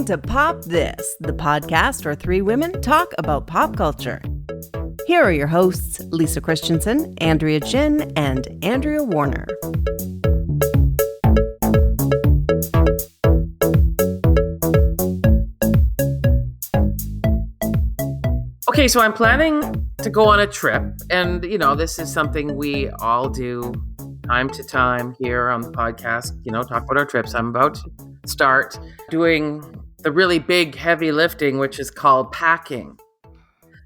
listening to Pop This, the podcast where three women talk about pop culture. Here are your hosts, Lisa Christiansen, Andrea Gin, and Andrea Warner. Okay, so I'm planning to go on a trip, and this is something we all do time to time here on the podcast, talk about our trips. I'm about to start doing the really big, heavy lifting, which is called packing.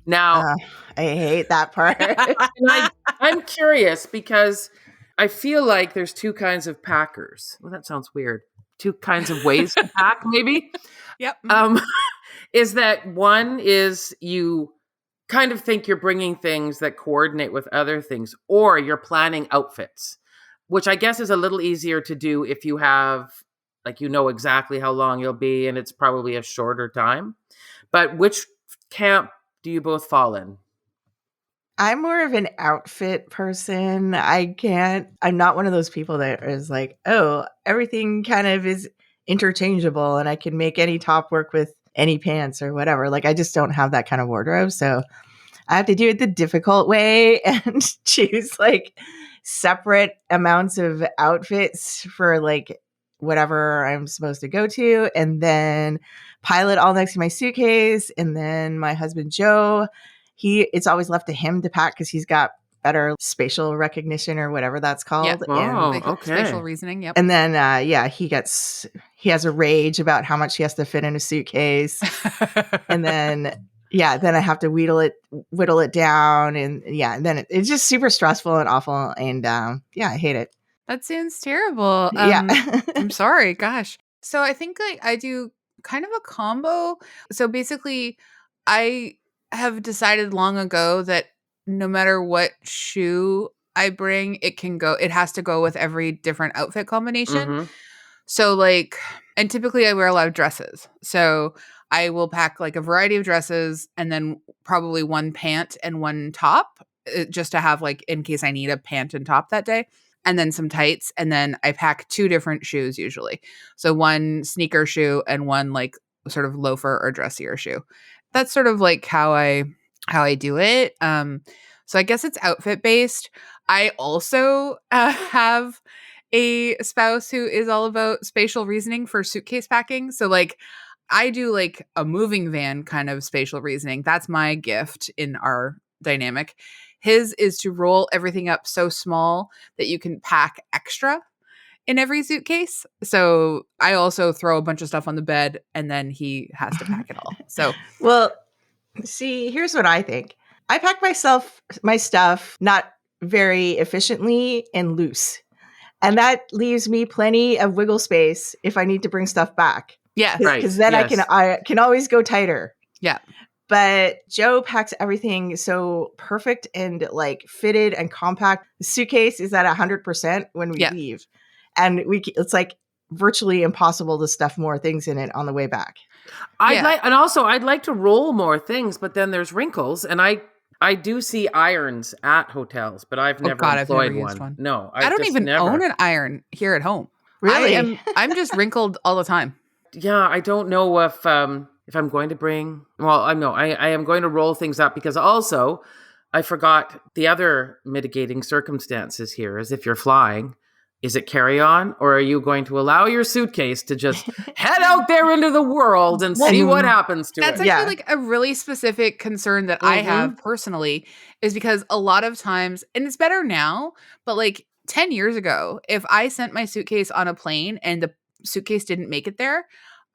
Now, I hate that part. I'm curious because I feel like there's two kinds of packers. Well, that sounds weird. Two kinds of ways to pack, maybe. Yep. Is that one is you kind of think you're bringing things that coordinate with other things, or you're planning outfits, which I guess is a little easier to do if you have, exactly how long you'll be, and it's probably a shorter time. But which camp do you both fall in? I'm more of an outfit person. I'm not one of those people that is like, oh, everything kind of is interchangeable and I can make any top work with any pants or whatever. I just don't have that kind of wardrobe. So I have to do it the difficult way and choose separate amounts of outfits for whatever I'm supposed to go to, and then pile it all next to my suitcase. And then my husband, Joe, it's always left to him to pack because he's got better spatial recognition or whatever that's called. Yep. Okay. Spatial reasoning. Yep. And then, he has a rage about how much he has to fit in a suitcase. And then, then I have to whittle it down. And then it's just super stressful and awful. And I hate it. That sounds terrible. I'm sorry. Gosh. So I think I do kind of a combo. So basically, I have decided long ago that no matter what shoe I bring, it has to go with every different outfit combination. Mm-hmm. So and typically I wear a lot of dresses. So I will pack a variety of dresses and then probably one pant and one top just to have in case I need a pant and top that day. And then some tights. And then I pack two different shoes usually. So one sneaker shoe and one sort of loafer or dressier shoe. That's sort of how I do it. So I guess it's outfit based. I also have a spouse who is all about spatial reasoning for suitcase packing. So I do a moving van kind of spatial reasoning. That's my gift in our dynamic. His is to roll everything up so small that you can pack extra in every suitcase. So I also throw a bunch of stuff on the bed and then he has to pack it all. So, well, see, here's what I think. I pack my stuff not very efficiently and loose. And that leaves me plenty of wiggle space if I need to bring stuff back. Yeah, right. Because then yes. I can always go tighter. Yeah. But Joe packs everything so perfect and fitted and compact. The suitcase is at 100% when we leave. And it's virtually impossible to stuff more things in it on the way back. I'd like to roll more things, but then there's wrinkles, and I do see irons at hotels, but I've never employed one. No, I don't even own an iron here at home. Really? I'm just wrinkled all the time. Yeah, I don't know if I'm going to bring. Well, I am going to roll things up because also I forgot the other mitigating circumstances here. Is if you're flying. Is it carry-on, or are you going to allow your suitcase to just head out there into the world and see what happens to That's it? actually a really specific concern that I have personally, is because a lot of times, and it's better now, but 10 years ago, if I sent my suitcase on a plane and the suitcase didn't make it there,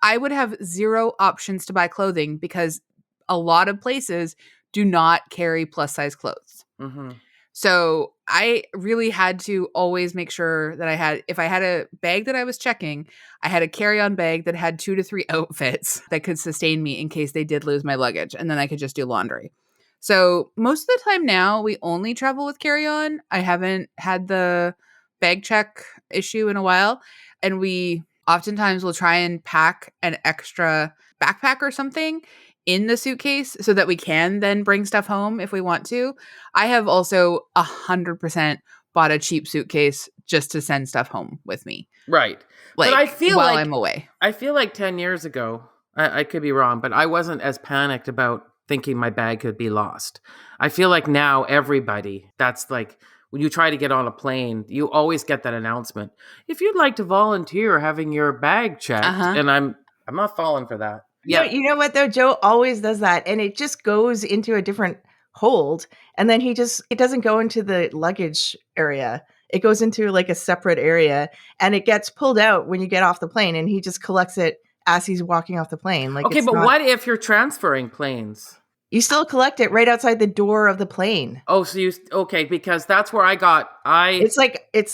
I would have zero options to buy clothing because a lot of places do not carry plus-size clothes. Mm-hmm. So I really had to always make sure that if I had a bag that I was checking, I had a carry-on bag that had 2 to 3 outfits that could sustain me in case they did lose my luggage. And then I could just do laundry. So most of the time now, we only travel with carry-on. I haven't had the bag check issue in a while. And we oftentimes will try and pack an extra backpack or something in the suitcase so that we can then bring stuff home if we want to. I have also 100% bought a cheap suitcase just to send stuff home with me. Right. But I feel while I'm away. I feel 10 years ago, I could be wrong, but I wasn't as panicked about thinking my bag could be lost. I feel like now everybody, that's like when you try to get on a plane, you always get that announcement. If you'd like to volunteer having your bag checked, and I'm not falling for that. Yeah, you know what though? Joe always does that, and it just goes into a different hold, and then it doesn't go into the luggage area. It goes into like a separate area, and it gets pulled out when you get off the plane, and he just collects it as he's walking off the plane. Like, okay, but what if you're transferring planes? You still collect it right outside the door of the plane. Oh, so because that's where I got. It's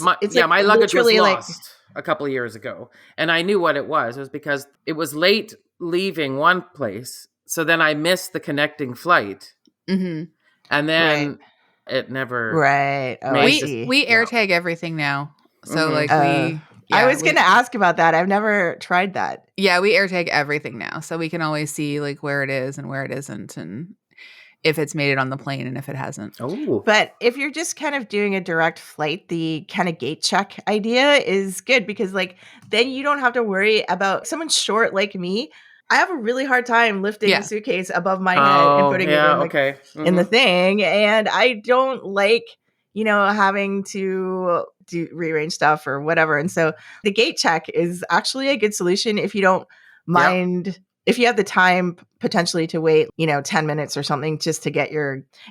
my like luggage was literally lost a couple of years ago, and I knew what it was. It was because it was late leaving one place, so then I missed the connecting flight, and then it never. Right. Oh, we AirTag everything now, so like we. Yeah, I was going to ask about that. I've never tried that. Yeah, we AirTag everything now, so we can always see like where it is and where it isn't, and if it's made it on the plane and if it hasn't. Oh, but if you're just kind of doing a direct flight, the kind of gate check idea is good because like then you don't have to worry about someone short like me. I have a really hard time lifting a suitcase above my head and putting it in the thing, and I don't like having to rearrange stuff or whatever. And so the gate check is actually a good solution if you don't mind, if you have the time potentially to wait, 10 minutes or something just to get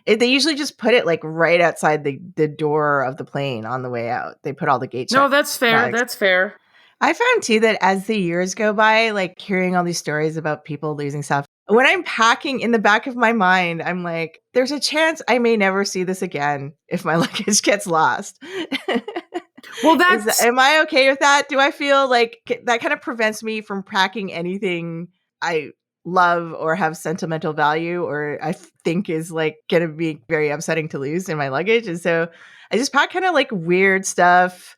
they usually just put it like right outside the door of the plane on the way out. They put all the gate check. No, that's fair. Flags. That's fair. I found too that as the years go by, like hearing all these stories about people losing stuff, when I'm packing in the back of my mind, I'm like, there's a chance I may never see this again if my luggage gets lost. Well, am I okay with that? Do I feel like that kind of prevents me from packing anything I love or have sentimental value or I think is like going to be very upsetting to lose in my luggage? And so I just pack kind of like weird stuff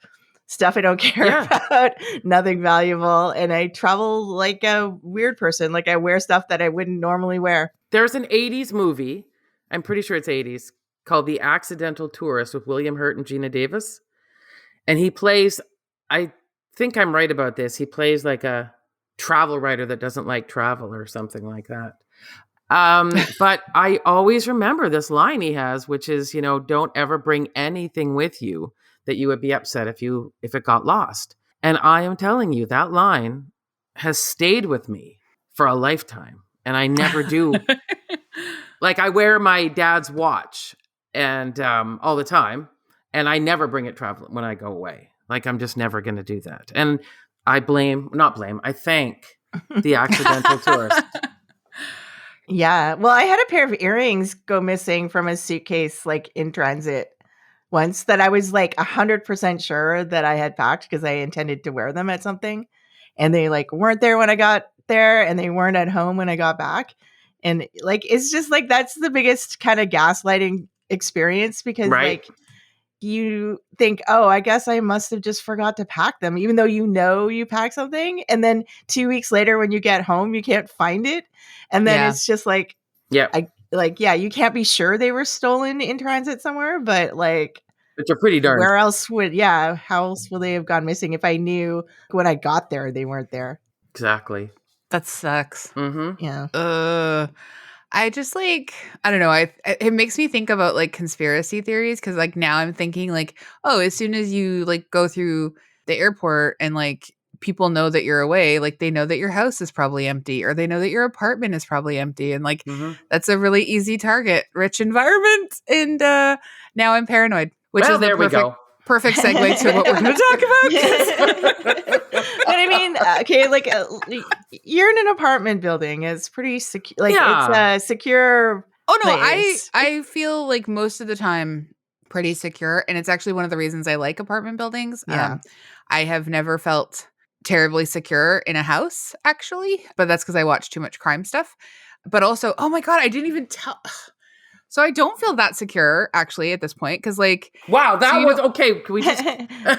I don't care about, nothing valuable. And I travel like a weird person. Like I wear stuff that I wouldn't normally wear. There's an 80s movie, I'm pretty sure it's 80s, called The Accidental Tourist with William Hurt and Gina Davis. And he plays, I think I'm right about this, he plays like a travel writer that doesn't like travel or something like that. But I always remember this line he has, which is, don't ever bring anything with you that you would be upset if it got lost. And I am telling you, that line has stayed with me for a lifetime. And I never do. Like I wear my dad's watch and all the time. And I never bring it traveling when I go away. Like I'm just never going to do that. And I thank the accidental tourist. Yeah. Well, I had a pair of earrings go missing from a suitcase like in transit once that I was like 100% sure that I had packed because I intended to wear them at something. And they like weren't there when I got there and they weren't at home when I got back. And like, it's just like, that's the biggest kind of gaslighting experience because like you think, oh, I guess I must have just forgot to pack them, even though you packed something. And then 2 weeks later, when you get home, you can't find it. And then it's just like, you can't be sure they were stolen in transit somewhere, but you're pretty darn. Where else how else would they have gone missing if I knew when I got there they weren't there? Exactly. That sucks. Mm-hmm. Yeah. I just I don't know. It makes me think about like conspiracy theories because like now I'm thinking like, oh, as soon as you like go through the airport and like people know that you're away, like they know that your house is probably empty or they know that your apartment is probably empty. And like, that's a really easy target, rich environment. And now I'm paranoid, which is perfect segue to what we're going to talk about. But I mean, okay, like you're in an apartment building. It's pretty secure. Like it's a secure. Oh no, place. I feel like most of the time pretty secure, and it's actually one of the reasons I like apartment buildings. Yeah. I have never felt terribly secure in a house, actually, but that's because I watch too much crime stuff. But also, oh my god, I didn't even tell. So I don't feel that secure actually at this point because like wow, that was okay. Can we just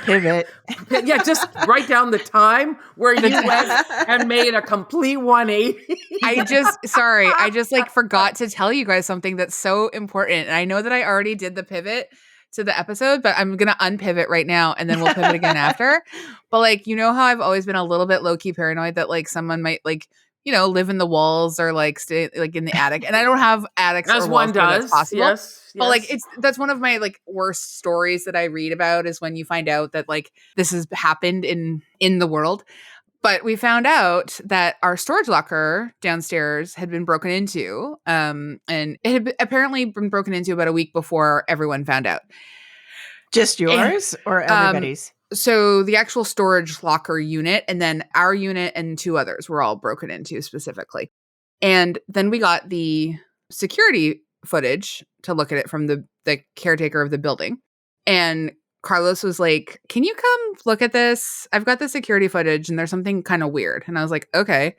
pivot? Yeah, just write down the time where you went and made a complete 180. I just like forgot to tell you guys something that's so important. And I know that I already did the pivot to the episode, but I'm gonna unpivot right now and then we'll pivot again after. But like, you know how I've always been a little bit low-key paranoid that like someone might like live in the walls or like stay like in the attic. And I don't have attics As or one walls where that's does. possible. Yes. But like that's one of my like worst stories that I read about is when you find out that like this has happened in the world. But we found out that our storage locker downstairs had been broken into, and it had apparently been broken into about a week before everyone found out. Just yours or everybody's? So the actual storage locker unit and then our unit and 2 others were all broken into specifically. And then we got the security footage to look at it from the caretaker of the building. And Carlos was like, can you come look at this? I've got the security footage and there's something kind of weird. And I was like, okay.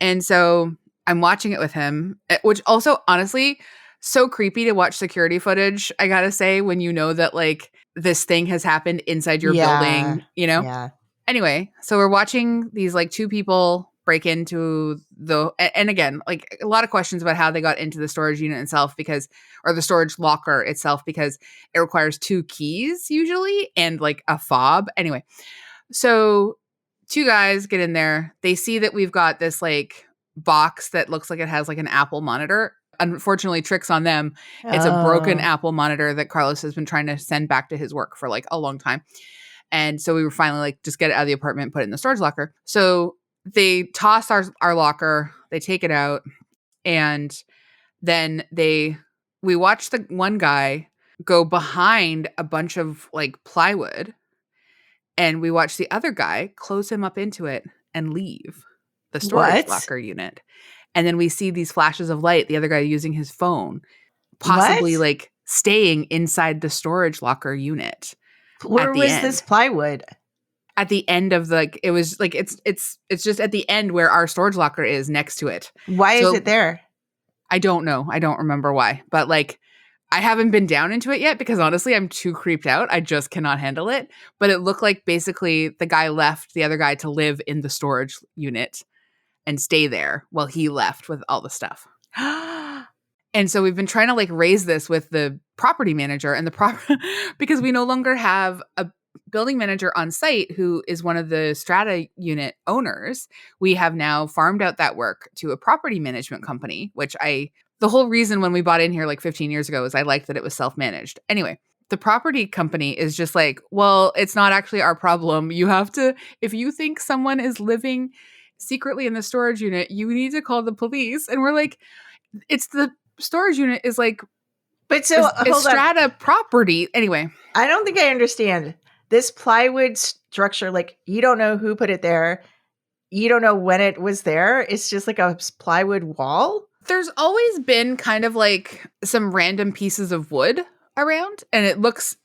And so I'm watching it with him, which also honestly, so creepy to watch security footage. I gotta say, when you know that like this thing has happened inside your building, Yeah. Anyway, so we're watching these like 2 people break into and again, like a lot of questions about how they got into the storage unit itself or the storage locker itself, because it requires 2 keys usually and like a fob. Anyway, so 2 guys get in there. They see that we've got this like box that looks like it has like an Apple monitor. Unfortunately, tricks on them. It's a broken Apple monitor that Carlos has been trying to send back to his work for like a long time. And so we were finally like, just get it out of the apartment, put it in the storage locker. So they toss our locker, they take it out, and then we watch the one guy go behind a bunch of like plywood, and we watch the other guy close him up into it and leave the storage locker unit. And then we see these flashes of light, the other guy using his phone, possibly like staying inside the storage locker unit. Where was this plywood? At the end of it was like it's just at the end where our storage locker is next to it. Why is it there? I don't know. I don't remember why. But like I haven't been down into it yet because honestly I'm too creeped out. I just cannot handle it. But it looked like basically the guy left the other guy to live in the storage unit and stay there while he left with all the stuff. And so we've been trying to like raise this with the property manager and because we no longer have a building manager on site who is one of the strata unit owners. We have now farmed out that work to a property management company, which the whole reason when we bought in here like 15 years ago is I liked that it was self-managed. Anyway, the property company is just like, well, it's not actually our problem. You have to, if you think someone is living secretly in the storage unit, you need to call the police. And we're like, it's the storage unit is like, but so it's strata property. Anyway, I don't think I understand this plywood structure. Like, you don't know who put it there. You don't know when it was there. It's just like a plywood wall. There's always been kind of like some random pieces of wood around, and it looks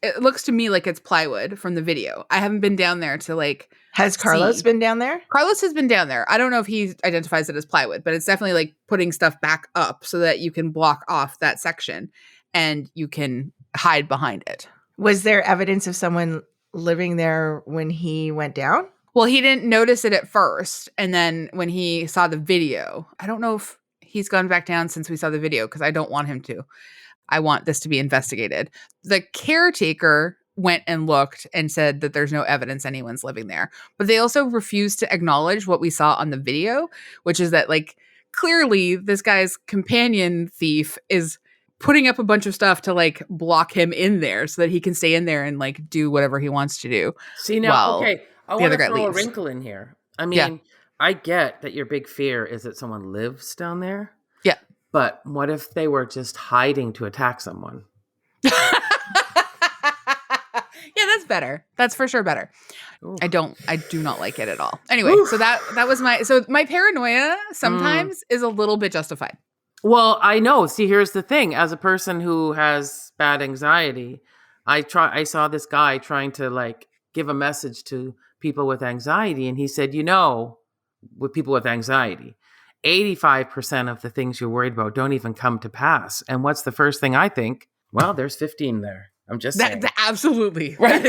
to me like it's plywood from the video. I haven't been down there to like. Has Carlos been down there? Carlos has been down there. I don't know if he identifies it as plywood, but it's definitely like putting stuff back up so that you can block off that section and you can hide behind it. Was there evidence of someone living there when he went down? Well, he didn't notice it at first. And then when he saw the video, I don't know if he's gone back down since we saw the video because I don't want him to. I want this to be investigated. The caretaker went and looked and said that there's no evidence anyone's living there. But they also refused to acknowledge what we saw on the video, which is that like clearly this guy's companion thief is putting up a bunch of stuff to like block him in there so that he can stay in there and like do whatever he wants to do. See now, okay, I want to throw a wrinkle in here. I mean, I get that your big fear is that someone lives down there. Yeah. But what if they were just hiding to attack someone? Yeah, that's better. That's for sure better. Ooh. I do not like it at all. Anyway, so that was my paranoia sometimes is a little bit justified. Well, I know. See, here's the thing. As a person who has bad anxiety, I saw this guy trying to like give a message to people with anxiety. And he said, with people with anxiety, 85% of the things you're worried about don't even come to pass. And what's the first thing I think? Well, there's 15 there. I'm just saying. Absolutely. Right.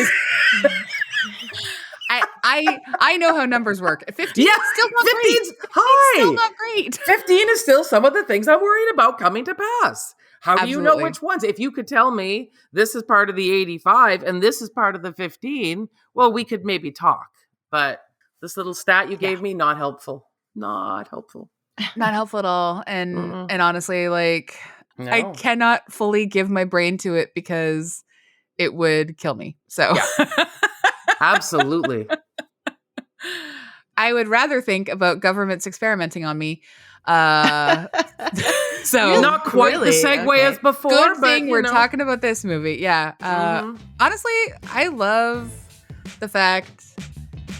I know how numbers work. 15 is still not great. 15's high. It's still not great. 15 is still some of the things I'm worried about coming to pass. How do you know which ones? If you could tell me this is part of the 85 and this is part of the 15, well, we could maybe talk. But this little stat you gave me, not helpful. Not helpful. not helpful at all. And Mm-mm. and honestly, like I No. cannot fully give my brain to it because it would kill me. So Absolutely. I would rather think about governments experimenting on me. So Not quite Really? the segue Okay. as before, good but thing we're know. talking about this movie. Yeah. Mhm. Honestly, I love the fact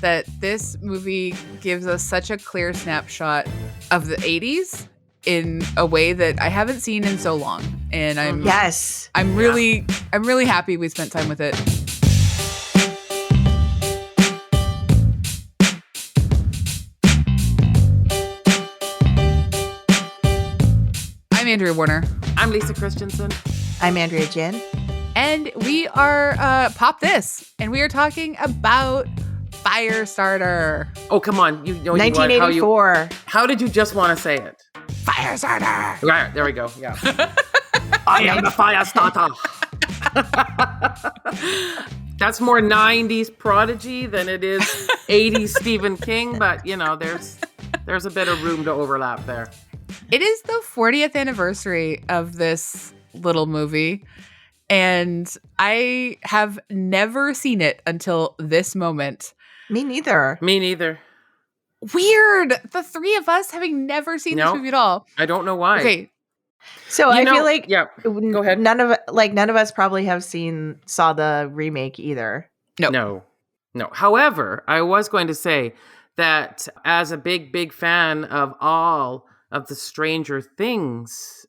that this movie gives us such a clear snapshot of the 80s in a way that I haven't seen in so long. And Yes. I'm really happy we spent time with it. I'm Andrea Warner. I'm Lisa Christiansen. I'm Andrea Gin. And we are Pop This. And we are talking about Firestarter. Oh, come on. You know, 1984. how did you just want to say it? Firestarter. Right, there we go. Yeah. I am the Firestarter. That's more 90s Prodigy than it is 80s Stephen King, but you know, there's a bit of room to overlap there. It is the 40th anniversary of this little movie, and I have never seen it until this moment. Me neither. Me neither. Weird. The three of us having never seen this No. movie at all. I don't know why. Okay. So I feel like yeah. Go ahead. none of us probably saw the remake either. No. However, I was going to say that as a big fan of all of the Stranger Things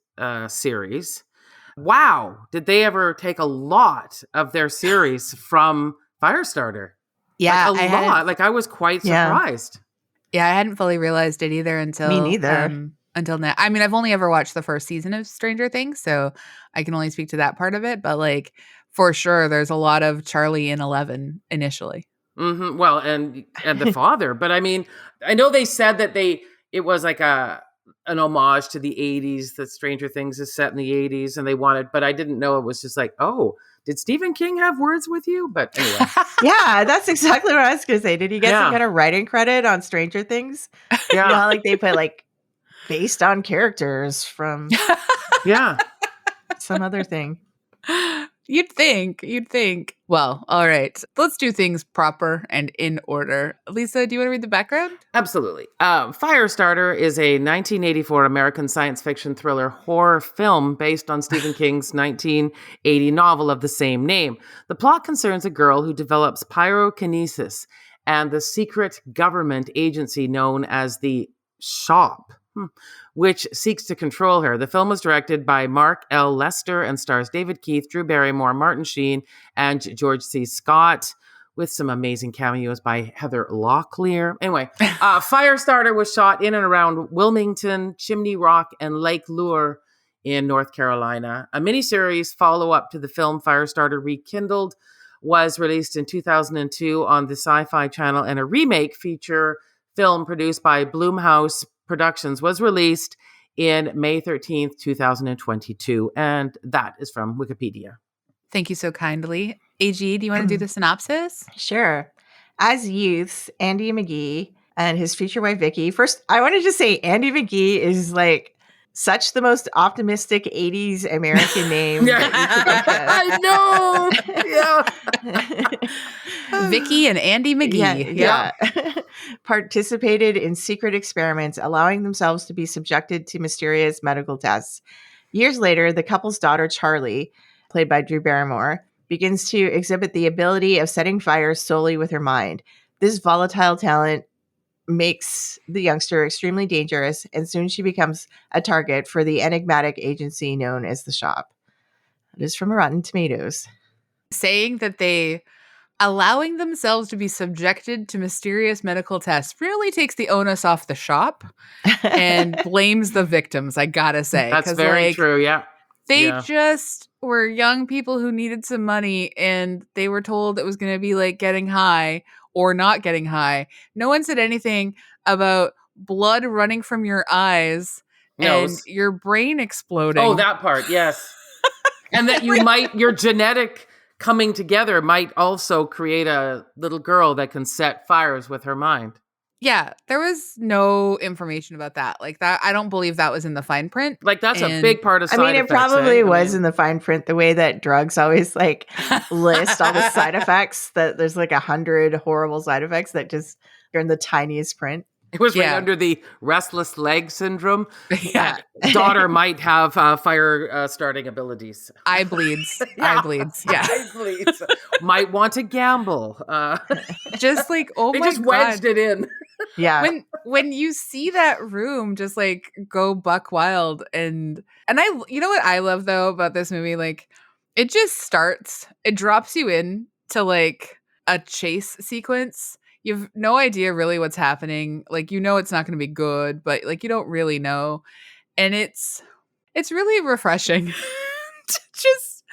series, wow, did they ever take a lot of their series from Firestarter? Yeah, Like a lot. Like I was quite surprised. Yeah, I hadn't fully realized it either until Me neither. Until now. I mean, I've only ever watched the first season of Stranger Things, so I can only speak to that part of it. But like, for sure, there's a lot of Charlie and Eleven initially. Mm-hmm. Well, and the father, but I mean, I know they said that it was like an homage to the 80s, that Stranger Things is set in the 80s, and they wanted, but I didn't know it was just like, oh, did Stephen King have words with you? But anyway. Yeah, that's exactly what I was going to say. Did he get some kind of writing credit on Stranger Things? Yeah. You know how like they put like based on characters from some other thing. You'd think. Well, all right. Let's do things proper and in order. Lisa, do you want to read the background? Absolutely. Firestarter is a 1984 American science fiction thriller horror film based on Stephen King's 1980 novel of the same name. The plot concerns a girl who develops pyrokinesis and the secret government agency known as the Shop, which seeks to control her. The film was directed by Mark L. Lester and stars David Keith, Drew Barrymore, Martin Sheen, and George C. Scott, with some amazing cameos by Heather Locklear. Anyway, Firestarter was shot in and around Wilmington, Chimney Rock, and Lake Lure in North Carolina. A miniseries follow-up to the film Firestarter Rekindled was released in 2002 on the Sci-Fi Channel, and a remake feature film produced by Blumhouse Productions was released in May 13th, 2022. And that is from Wikipedia. Thank you so kindly. AG, do you want to do the synopsis? Sure. As youths, Andy McGee and his future wife, Vicky. First, I wanted to say Andy McGee is like such the most optimistic 80s American name. I know. Yeah. Vicky and Andy McGee. Yeah. Participated in secret experiments, allowing themselves to be subjected to mysterious medical tests. Years later, the couple's daughter, Charlie, played by Drew Barrymore, begins to exhibit the ability of setting fires solely with her mind. This volatile talent makes the youngster extremely dangerous, and soon she becomes a target for the enigmatic agency known as the Shop. It is from Rotten Tomatoes. Saying that they allowing themselves to be subjected to mysterious medical tests really takes the onus off the Shop and blames the victims, I gotta say. That's very true, yeah. They just were young people who needed some money, and they were told it was going to be like getting high or not getting high. No one said anything about blood running from your eyes and your brain exploding. Oh, that part, yes. And that your genetic coming together might also create a little girl that can set fires with her mind. Yeah, there was no information about that. Like that, I don't believe that was in the fine print. Like that's a And- big part of I side mean, it effects. probably I was mean, in the fine print, the way that drugs always like list all the side effects, that there's like 100 horrible side effects that just are in the tiniest print. it was right Yeah. under the restless leg syndrome. yeah, Daughter might have fire starting abilities. eye bleeds. Yeah. Eye bleeds. Yeah. Eye bleeds. Might want to gamble. Just like, oh They my just God. wedged it in. Yeah. When you see that room just like go buck wild, and I, you know what I love though about this movie, like it just starts, it drops you in to like a chase sequence. You've no idea really what's happening. Like, you know, it's not going to be good, but like you don't really know. And it's really refreshing to just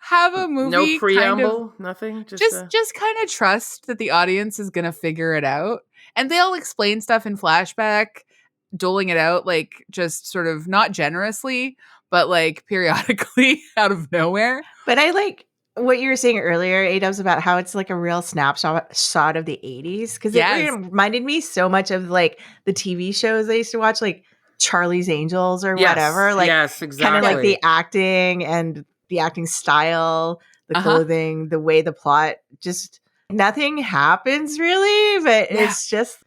have a movie No preamble, kind of, nothing. just kind of trust that the audience is going to figure it out. And they'll explain stuff in flashback, doling it out, like just sort of not generously, but like periodically out of nowhere. But I like what you were saying earlier, Adams, about how it's like a real snapshot of the 80s. Because Yes. it reminded me so much of like the TV shows I used to watch, like Charlie's Angels or whatever. Like yes, exactly. kind of like the acting and the acting style, the clothing, the way the plot, just nothing happens really, but it's just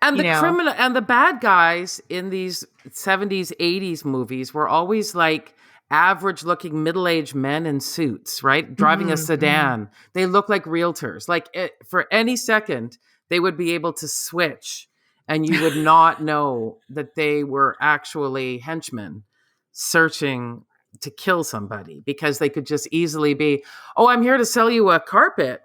and the you know. criminal and the bad guys in these 70s, 80s movies were always like average looking middle-aged men in suits, right? Driving a sedan. They look like realtors. Like for any second, they would be able to switch and you would not know that they were actually henchmen searching to kill somebody, because they could just easily be, oh, I'm here to sell you a carpet.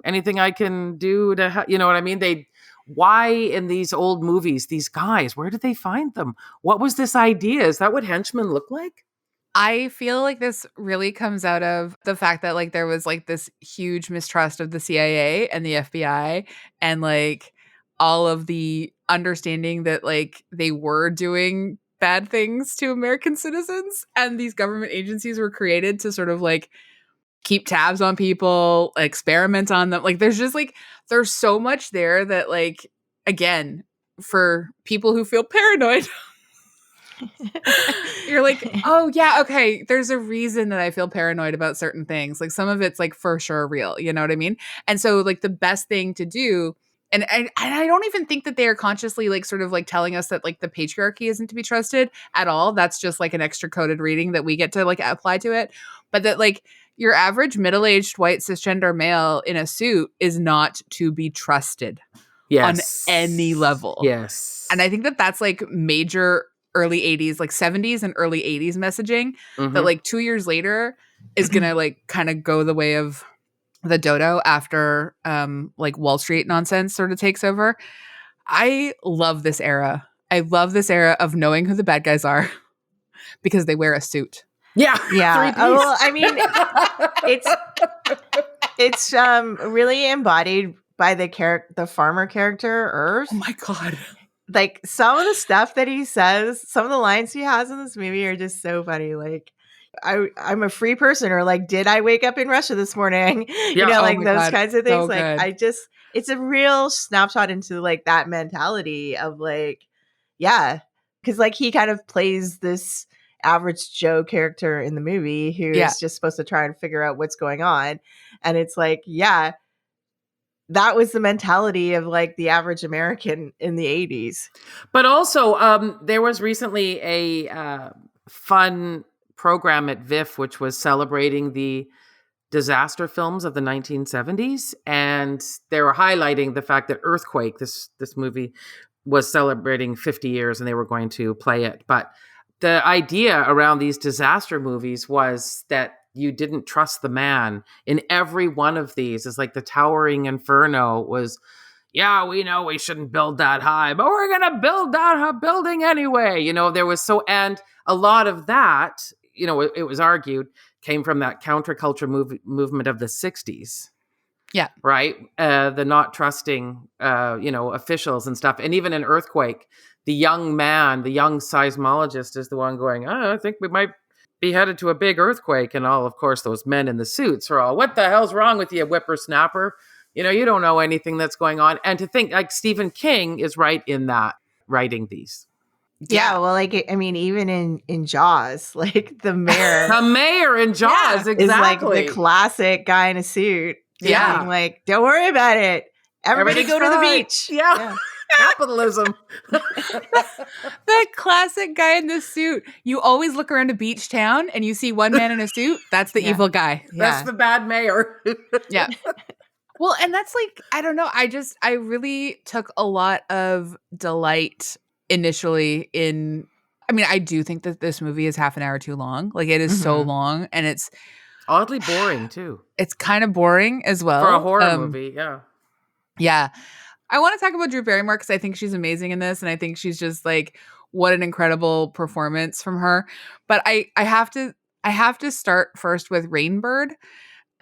Anything I can do to, you know what I mean? Why in these old movies, these guys, where did they find them? What was this idea? Is that what henchmen look like? I feel like this really comes out of the fact that like there was like this huge mistrust of the CIA and the FBI, and like all of the understanding that like they were doing bad things to American citizens, and these government agencies were created to sort of like keep tabs on people, experiment on them. Like there's just like there's so much there that like, again, for people who feel paranoid, you're like, oh yeah, okay, there's a reason that I feel paranoid about certain things. Like some of it's like for sure real, you know what I mean? And so like the best thing to do, and I don't even think that they are consciously like sort of like telling us that like the patriarchy isn't to be trusted at all. That's just like an extra coded reading that we get to like apply to it. But that like your average middle-aged white cisgender male in a suit is not to be trusted on any level. Yes. And I think that that's like major early 80s, like 70s and early 80s messaging that like 2 years later is going to like kind of go the way of the dodo after like Wall Street nonsense sort of takes over. I love this era. I love this era of knowing who the bad guys are because they wear a suit. Yeah. Yeah. Well, I mean, it's really embodied by the farmer character, Irv. Oh my God. Like some of the stuff that he says, some of the lines he has in this movie are just so funny. Like, I'm a free person, or like, did I wake up in Russia this morning? You know, like those kinds of things. So like, good. It's a real snapshot into like that mentality of like, yeah, because like he kind of plays this average Joe character in the movie who is just supposed to try and figure out what's going on, and it's like, yeah, that was the mentality of like the average American in the 80s. But also, there was recently a fun program at VIF, which was celebrating the disaster films of the 1970s. And they were highlighting the fact that Earthquake, this movie, was celebrating 50 years and they were going to play it. But the idea around these disaster movies was that you didn't trust the man in every one of these. It's like the Towering Inferno was, yeah, we know we shouldn't build that high, but we're going to build that building anyway. You know, there was and a lot of that, you know, it was argued, came from that counterculture movement of the 60s. Yeah. Right? The not trusting, officials and stuff. And even in Earthquake, the young man, the young seismologist is the one going, I think we might be headed to a big earthquake. And all, of course, those men in the suits are all, what the hell's wrong with you, whippersnapper? You don't know anything that's going on. And to think like Stephen King is right in that, writing these. Yeah, well, like, I mean, even in Jaws, like the mayor The mayor in Jaws, exactly. is like the classic guy in a suit. Yeah. Being like, don't worry about it. Everybody Everything's go to the fine. beach. Yeah. Capitalism. The classic guy in the suit. You always look around a beach town and you see one man in a suit. That's the evil guy. That's the bad mayor. Yeah. Well, and that's like, I don't know. I really took a lot of delight initially in, I mean, I do think that this movie is half an hour too long. Like it is so long, and it's oddly boring too. It's kind of boring as well. For a horror movie, yeah. Yeah. I want to talk about Drew Barrymore because I think she's amazing in this, and I think she's just like, what an incredible performance from her. But I have to start first with Rainbird.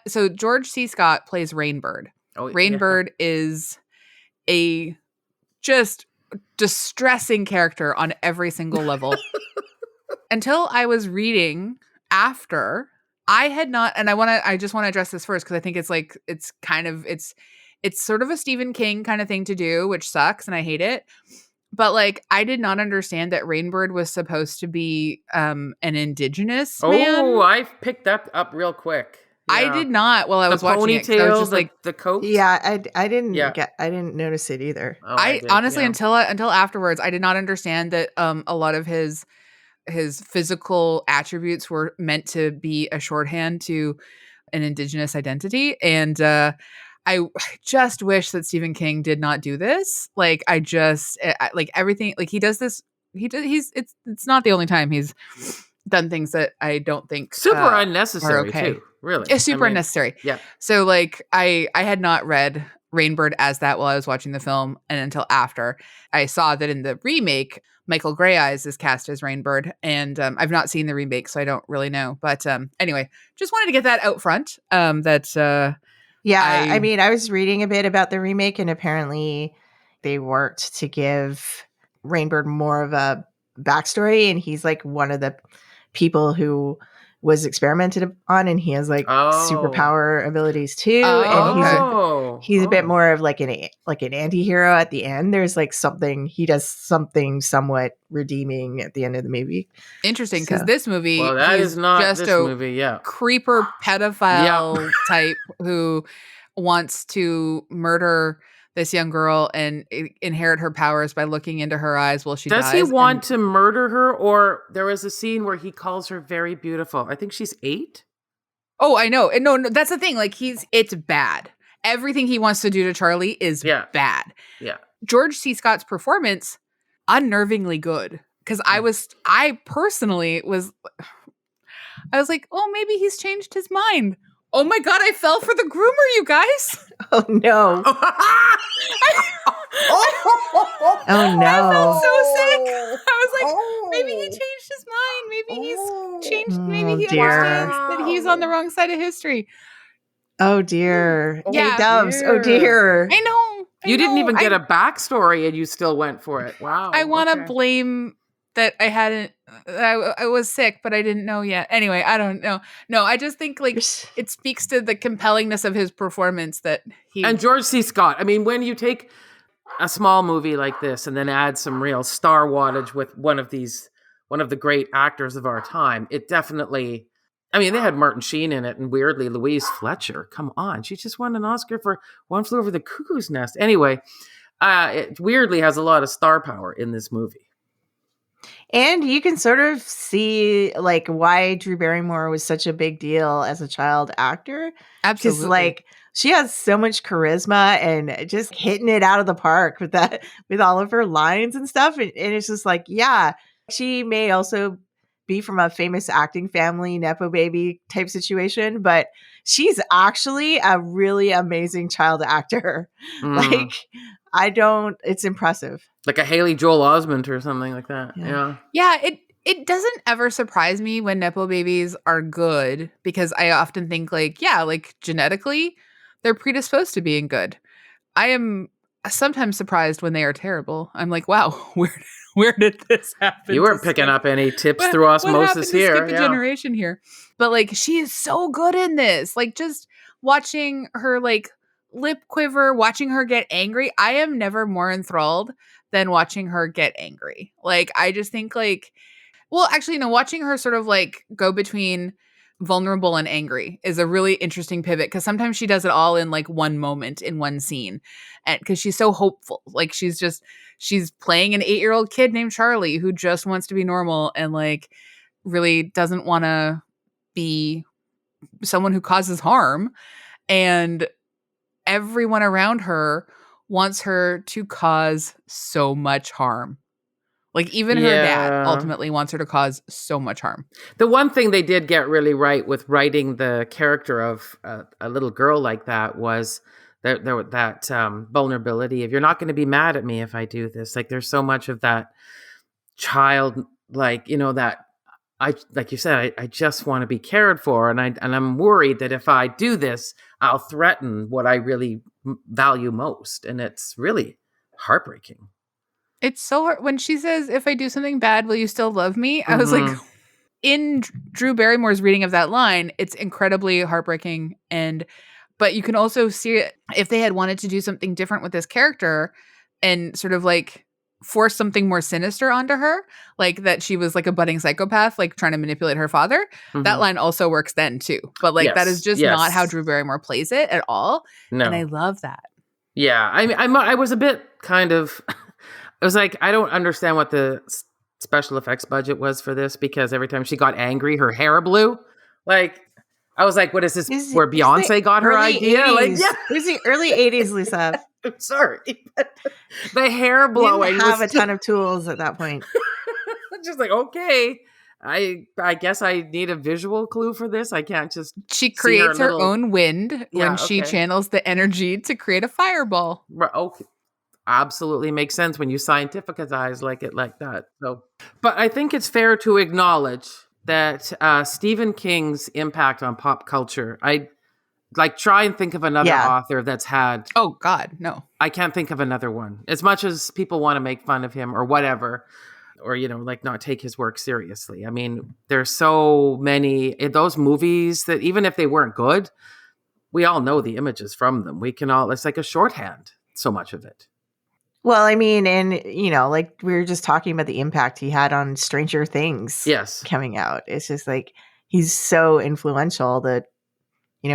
So George C. Scott plays Rainbird. Oh, Rainbird is a just distressing character on every single level. Until I was reading after, I had not, and I just want to address this first because I think it's like, it's sort of a Stephen King kind of thing to do, which sucks and I hate it. But like, I did not understand that Rainbird was supposed to be an indigenous man. Oh, I picked that up real quick. Yeah. I did not while I was watching it. I was just like the coat. Yeah, I didn't notice it either. Oh, I honestly, until afterwards, I did not understand that a lot of his physical attributes were meant to be a shorthand to an indigenous identity. And I just wish that Stephen King did not do this. Like, like everything, like he does this. It's not the only time he's done things that I don't think super unnecessary too. Really, it's super unnecessary. Yeah. So like, I had not read Rainbird as that while I was watching the film, and until after I saw that in the remake, Michael Greyeyes is cast as Rainbird, and I've not seen the remake, so I don't really know. But anyway, just wanted to get that out front. I mean, I was reading a bit about the remake, and apparently they worked to give Rainbird more of a backstory, and he's like one of the people who was experimented on, and he has like superpower abilities too. And he's a bit more of like an anti-hero at the end. There's like he does something somewhat redeeming at the end of the movie. Interesting, because this movie, that is not just this a movie, yeah. creeper pedophile type who wants to murder this young girl and inherit her powers by looking into her eyes while she dies. Does he want to murder her? Or there is a scene where he calls her very beautiful. I think she's 8. Oh, I know. And no, that's the thing. Like it's bad. Everything he wants to do to Charlie is bad. Yeah. George C. Scott's performance, unnervingly good. Because I personally was like, oh, maybe he's changed his mind. Oh my God, I fell for the groomer, you guys. Oh no. Oh no. I felt so sick. I was like, maybe he changed his mind. Maybe he's changed. Maybe he understands that he's on the wrong side of history. Oh dear. Yeah. Hey, Dubs. Oh dear. I know. You didn't even get a backstory and you still went for it. Wow. I want to blame that I hadn't, I was sick, but I didn't know yet. Anyway, I don't know. No, I just think like it speaks to the compellingness of his performance that he... And George C. Scott, I mean, when you take a small movie like this and then add some real star wattage with one of the great actors of our time, it definitely, I mean, they had Martin Sheen in it and weirdly Louise Fletcher. Come on. She just won an Oscar for One Flew Over the Cuckoo's Nest. Anyway, it weirdly has a lot of star power in this movie. And you can sort of see like why Drew Barrymore was such a big deal as a child actor. Absolutely. Because like she has so much charisma and just hitting it out of the park with all of her lines and stuff. And it's just like, yeah, she may also be from a famous acting family, Nepo baby type situation, but she's actually a really amazing child actor. Like, it's impressive. Like a Haley Joel Osment or something like that. Yeah. Yeah, it doesn't ever surprise me when Nepo babies are good because I often think like, yeah, like genetically, they're predisposed to being good. I am sometimes surprised when they are terrible. I'm like, wow, where did this happen? You weren't picking up any tips through osmosis here. Skip a generation here. But like, she is so good in this. Like just watching her like lip quiver, watching her get angry. I am never more enthralled than watching her get angry. Like, I just think like, well, actually, no, watching her sort of like go between vulnerable and angry is a really interesting pivot, because sometimes she does it all in like one moment in one scene, and because she's so hopeful, like she's playing an 8-year-old kid named Charlie who just wants to be normal and like really doesn't want to be someone who causes harm, and everyone around her wants her to cause so much harm. Like, even her dad ultimately wants her to cause so much harm. The one thing they did get really right with writing the character of a little girl like that was that vulnerability of, you're not going to be mad at me if I do this. Like, there's so much of that child, like, that like you said, I just want to be cared for. And I'm worried that if I do this, I'll threaten what I really value most. And it's really heartbreaking. It's so hard. When she says, if I do something bad, will you still love me? I was like, in Drew Barrymore's reading of that line, it's incredibly heartbreaking. But you can also see it if they had wanted to do something different with this character and sort of like force something more sinister onto her, like that she was like a budding psychopath, like trying to manipulate her father. That line also works then too. But like, that is just not how Drew Barrymore plays it at all. No. And I love that. Yeah. I was a bit kind of... It was like, I don't understand what the special effects budget was for this, because every time she got angry, her hair blew. Like, I was like, what is this? Where Beyonce got her idea? 80s. Like, It was the early 80s, Lisa. I'm sorry. But the hair blowing. Didn't have a ton of tools at that point. Just like, okay, I guess I need a visual clue for this. I can't just. She creates her own wind when she channels the energy to create a fireball. Okay. Absolutely makes sense when you scientificize like that. So, but I think it's fair to acknowledge that Stephen King's impact on pop culture. I like try and think of another author that's had. Oh God, no! I can't think of another one. As much as people want to make fun of him or whatever, or like not take his work seriously. I mean, there's so many in those movies that even if they weren't good, we all know the images from them. We can all. It's like a shorthand. So much of it. Well, I mean, and, like we were just talking about the impact he had on Stranger Things coming out. It's just like he's so influential that,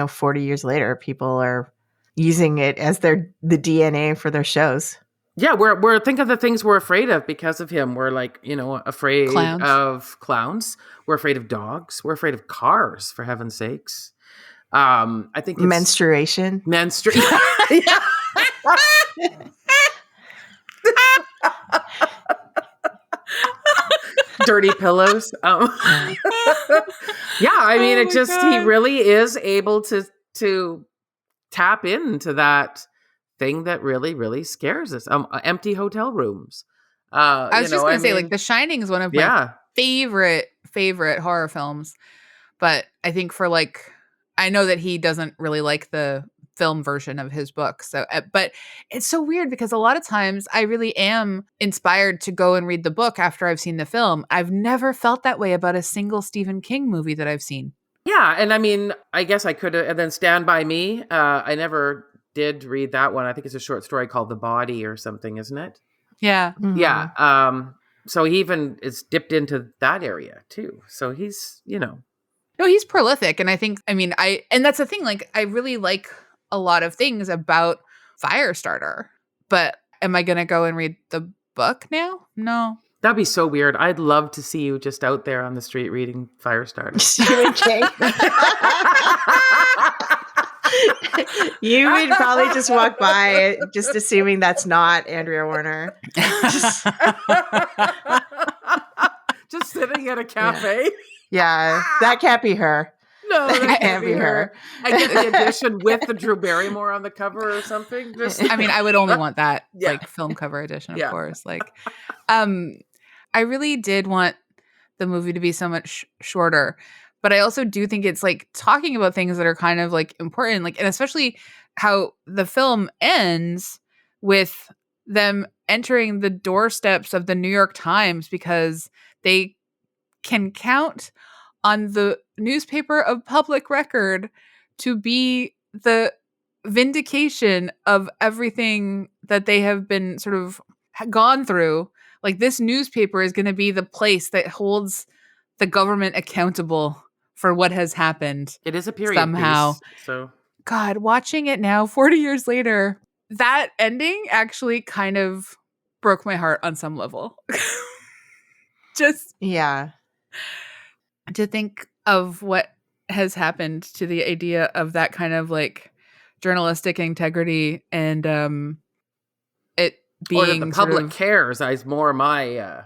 40 years later, people are using it as the DNA for their shows. Yeah, we're think of the things we're afraid of because of him. We're like, afraid of clowns. We're afraid of dogs. We're afraid of cars, for heaven's sakes. I think it's menstruation. Yeah. Dirty pillows. Yeah, I mean, he really is able to tap into that thing that really, really scares us. Empty hotel rooms. I was just going to say, like, The Shining is one of my favorite horror films. But I think I know that he doesn't really like the film version of his book. So, but it's so weird because a lot of times I really am inspired to go and read the book after I've seen the film. I've never felt that way about a single Stephen King movie that I've seen. Yeah. And I mean, I guess I could have, and then Stand By Me. I never did read that one. I think it's a short story called The Body or something, isn't it? Yeah. Mm-hmm. Yeah. So he even is dipped into that area too. So he's, No, he's prolific. And I think, and that's the thing, like, I really like a lot of things about Firestarter, but am I going to go and read the book now? No. That'd be so weird. I'd love to see you just out there on the street reading Firestarter. Stephen King. You would probably just walk by just assuming that's not Andrea Warner. Just sitting at a cafe. Yeah, that can't be her. No, that can't be her. I get the edition with the Drew Barrymore on the cover or something. I would only want that like film cover edition, of course. Like, I really did want the movie to be so much shorter, but I also do think it's like talking about things that are kind of like important, like, and especially how the film ends with them entering the doorsteps of the New York Times because they can count on the newspaper of public record to be the vindication of everything that they have been sort of gone through. Like, this newspaper is going to be the place that holds the government accountable for what has happened. It is a period somehow. piece. So God, watching it now, 40 years later, that ending actually kind of broke my heart on some level. Just Yeah. to think of what has happened to the idea of that kind of like journalistic integrity and it or that being the sort public of cares is more my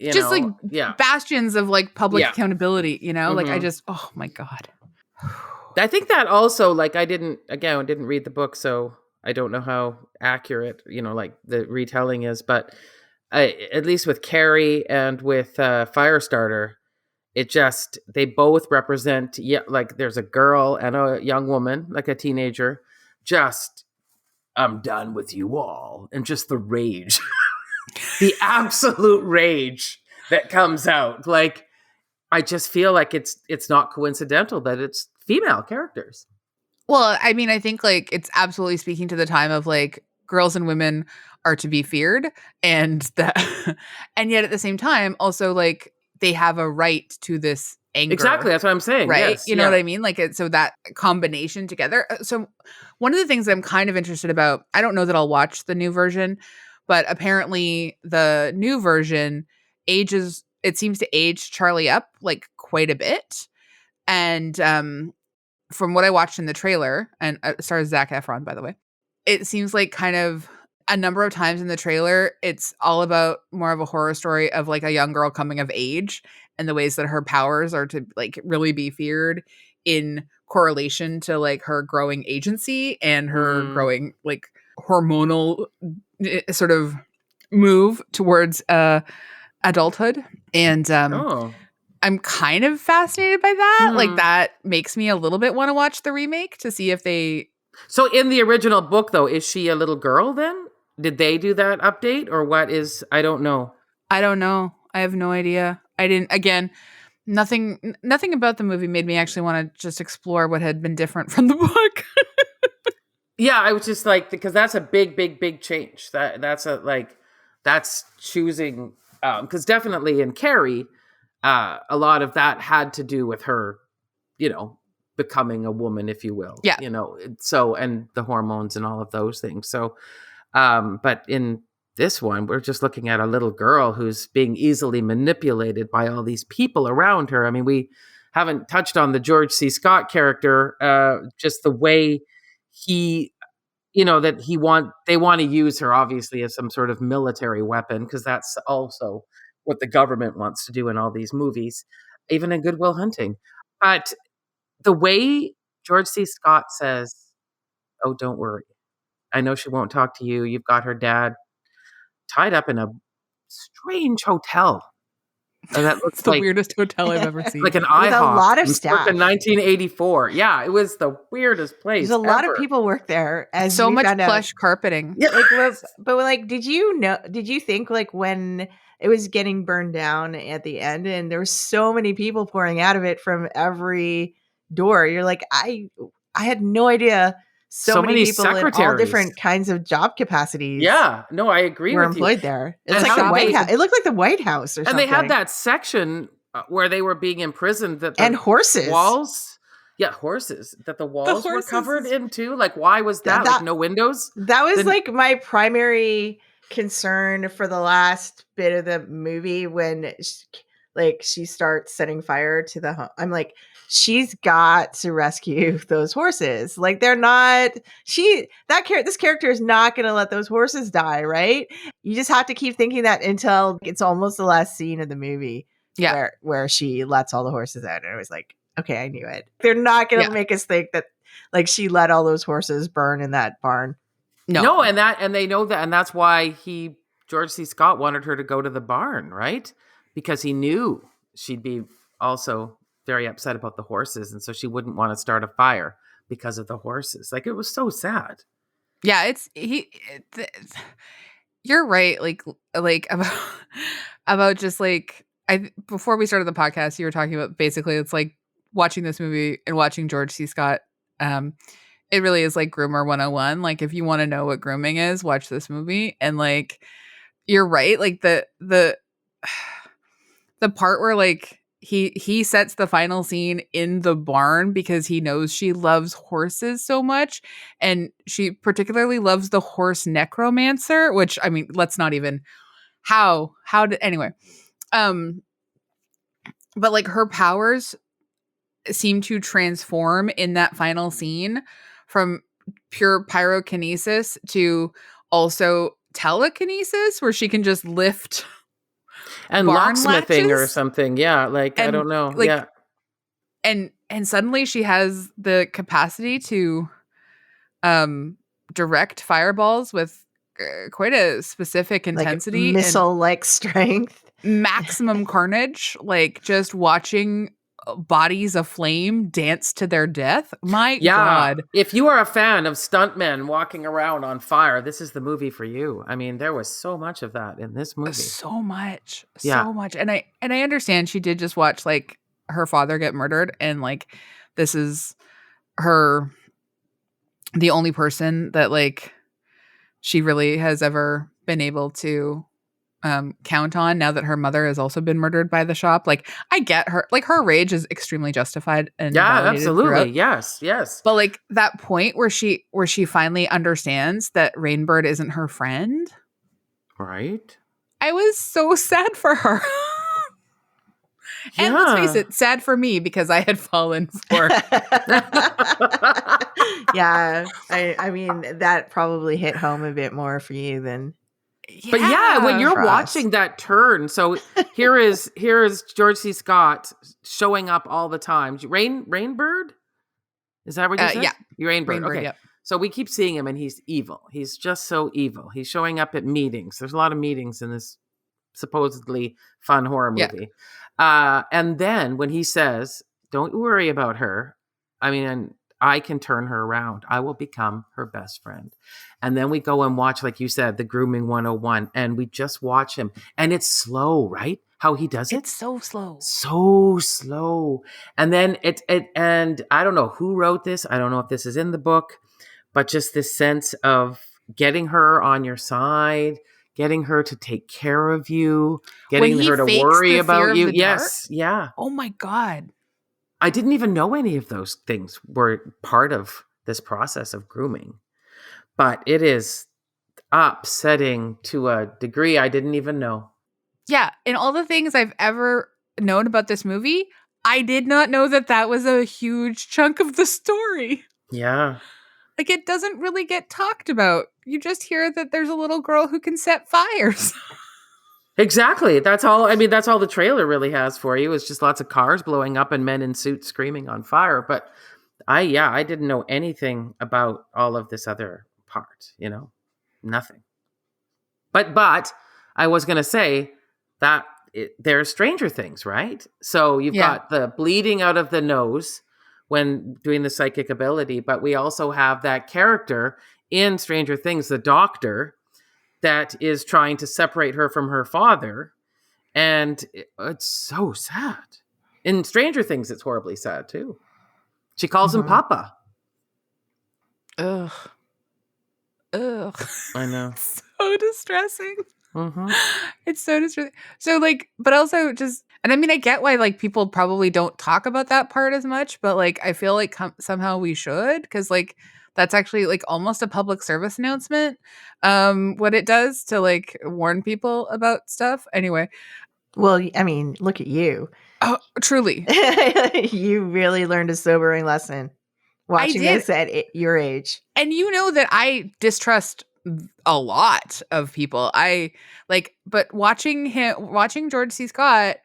just like yeah. bastions of like public Yeah. accountability, like I Mhm. just, oh my God. I think that also, like, I didn't read the book, so I don't know how accurate, like the retelling is, but at least with Carrie and with Firestarter, they both represent, like there's a girl and a young woman, like a teenager, just, I'm done with you all. And just the rage, the absolute rage that comes out. Like, I just feel like it's not coincidental that it's female characters. Well, I mean, I think like it's absolutely speaking to the time of like girls and women are to be feared, and that, and yet at the same time, also like they have a right to this anger. Exactly, that's what I'm saying. Right? Yes, You know what I mean? Like so that combination together. So one of the things I'm kind of interested about, I don't know that I'll watch the new version, but apparently the new version it seems to age Charlie up like quite a bit. And from what I watched in the trailer, and it stars Zac Efron, by the way, it seems like kind of a number of times in the trailer, it's all about more of a horror story of like a young girl coming of age and the ways that her powers are to like really be feared in correlation to like her growing agency and her growing like hormonal sort of move towards adulthood. And I'm kind of fascinated by that. Like that makes me a little bit want to watch the remake to see if they. So in the original book, though, is she a little girl then? Did they do that update or what is, I don't know. I don't know. I have no idea. I didn't, again, nothing about the movie made me actually want to just explore what had been different from the book. Yeah, I was just like, because that's a big, big, big change. That's choosing, because definitely in Carrie, a lot of that had to do with her, becoming a woman, if you will. Yeah. So, and the hormones and all of those things. So, but in this one, we're just looking at a little girl who's being easily manipulated by all these people around her. I mean, we haven't touched on the George C. Scott character, just the way he, they want to use her obviously as some sort of military weapon, because that's also what the government wants to do in all these movies, even in Good Will Hunting. But the way George C. Scott says, "Oh, don't worry. I know she won't talk to you. You've got her dad tied up in a strange hotel." That looks it's the like weirdest hotel I've ever seen. like an With a IHOP lot of in staff. 1984. Yeah, it was the weirdest place. There's a lot ever. of people work there. As So we much found out. plush carpeting. Yeah. Did you think like when it was getting burned down at the end and there were so many people pouring out of it from every door, you're like, I had no idea so many people in all secretaries. different kinds of job capacities. Yeah, no, I agree were with you. employed there. It's And like how the White they- House. It looked like the White House or And something. they had that section where they were being imprisoned that the and horses. walls, horses, that the walls were horses covered is- in too. Like, why was that? Like, no windows? That was Then- like my primary concern for the last bit of the movie when she starts setting fire to the home. I'm like, she's got to rescue those horses. Like, they're not, this character is not going to let those horses die, right? You just have to keep thinking that until it's almost the last scene of the movie. Yeah. Where she lets all the horses out. And I was like, okay, I knew it. They're not going to make us think that like she let all those horses burn in that barn. No, and they know that, and that's why George C. Scott wanted her to go to the barn, right? Because he knew she'd be also very upset about the horses, and so she wouldn't want to start a fire because of the horses. Like, it was so sad. Yeah, you're right. Like about just like before we started the podcast, you were talking about basically it's like watching this movie and watching George C. Scott It really is like groomer 101. Like if you want to know what grooming is, watch this movie. And like you're right, like the part where like he sets the final scene in the barn because he knows she loves horses so much, and she particularly loves the horse necromancer, which I mean, let's not even how did anyway. But like her powers seem to transform in that final scene from pure pyrokinesis to also telekinesis, where she can just lift and barn locksmithing or latches. something. Yeah, like I And, don't know. like, Yeah, and suddenly she has the capacity to direct fireballs with quite a specific Like intensity and missile-like strength. maximum carnage, like just watching bodies aflame dance to their death. My God. If you are a fan of stuntmen walking around on fire, this is the movie for you. I mean, there was so much of that in this movie. So much. Yeah. So much. And I understand she did just watch like her father get murdered, and like this is her the only person that like she really has ever been able to count on now that her mother has also been murdered by the shop. Like I get her, like her rage is extremely justified and validated absolutely. throughout. Yes. But like that point where she finally understands that Rainbird isn't her friend. Right. I was so sad for her. And let's face it, sad for me because I had fallen for Yeah. I mean, that probably hit home a bit more for you than. But yeah, when you're for us. watching that turn, so here is George C. Scott showing up all the time. Rainbird? Is that what you said? Yeah. Rainbird. Rainbird, Okay. yep. So we keep seeing him and he's evil. He's just so evil. He's showing up at meetings. There's a lot of meetings in this supposedly fun horror movie. And then when he says, "Don't worry about her. I mean, I can turn her around. I will become her best friend." And then we go and watch, like you said, the Grooming 101, and we just watch him. And it's slow, right? How he does it. It's so slow. So slow. And then and I don't know who wrote this. I don't know if this is in the book, but just this sense of getting her on your side, getting her to take care of you, getting her to worry about you. Yes. Yeah. Oh my God. I didn't even know any of those things were part of this process of grooming. But it is upsetting to a degree I didn't even know. Yeah. In all the things I've ever known about this movie, I did not know that was a huge chunk of the story. Yeah. Like it doesn't really get talked about. You just hear that there's a little girl who can set fires. Exactly. That's all. I mean, that's all the trailer really has for you. It's just lots of cars blowing up and men in suits screaming on fire. But I didn't know anything about all of this other part, nothing. But I was going to say that there are Stranger Things, right? So you've got the bleeding out of the nose when doing the psychic ability, but we also have that character in Stranger Things, the doctor, that is trying to separate her from her father. And it's so sad. In Stranger Things, it's horribly sad too. She calls him Papa. Ugh. I know. So distressing. Mm-hmm. It's so distressing. So like, but also just, and I mean, I get why like people probably don't talk about that part as much, but like, I feel like somehow we should, because like, that's actually like almost a public service announcement. What it does to like warn people about stuff. Anyway. Well, I mean, look at you. Oh, truly. You really learned a sobering lesson watching this at your age. And you know that I distrust a lot of people. But watching George C. Scott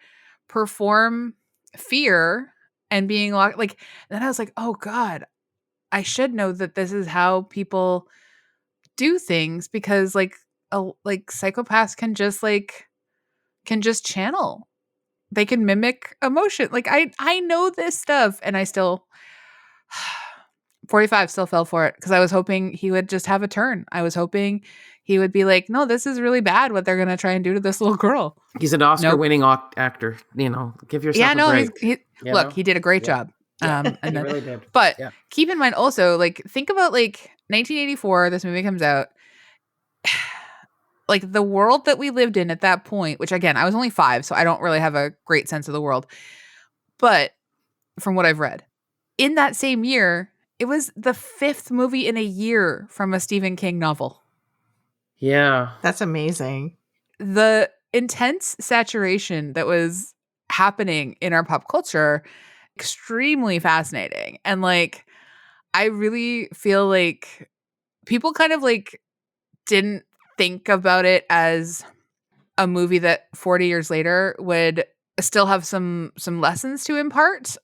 perform fear and being like, then I was like, oh God, I should know that this is how people do things, because like psychopaths can just channel. They can mimic emotion. Like I know this stuff, and I still 45 still fell for it because I was hoping he would just have a turn. I was hoping he would be like, no, this is really bad what they're going to try and do to this little girl. He's an Oscar-winning actor. Give yourself a break. He did a great job. And He then, really did. but Yeah. keep in mind also, like, think about like 1984, this movie comes out. Like the world that we lived in at that point, which again, I was only 5, so I don't really have a great sense of the world. But from what I've read, in that same year, it was the 5th movie in a year from a Stephen King novel. Yeah. That's amazing. The intense saturation that was happening in our pop culture, extremely fascinating. And like, I really feel like people kind of like didn't think about it as a movie that 40 years later would still have some lessons to impart.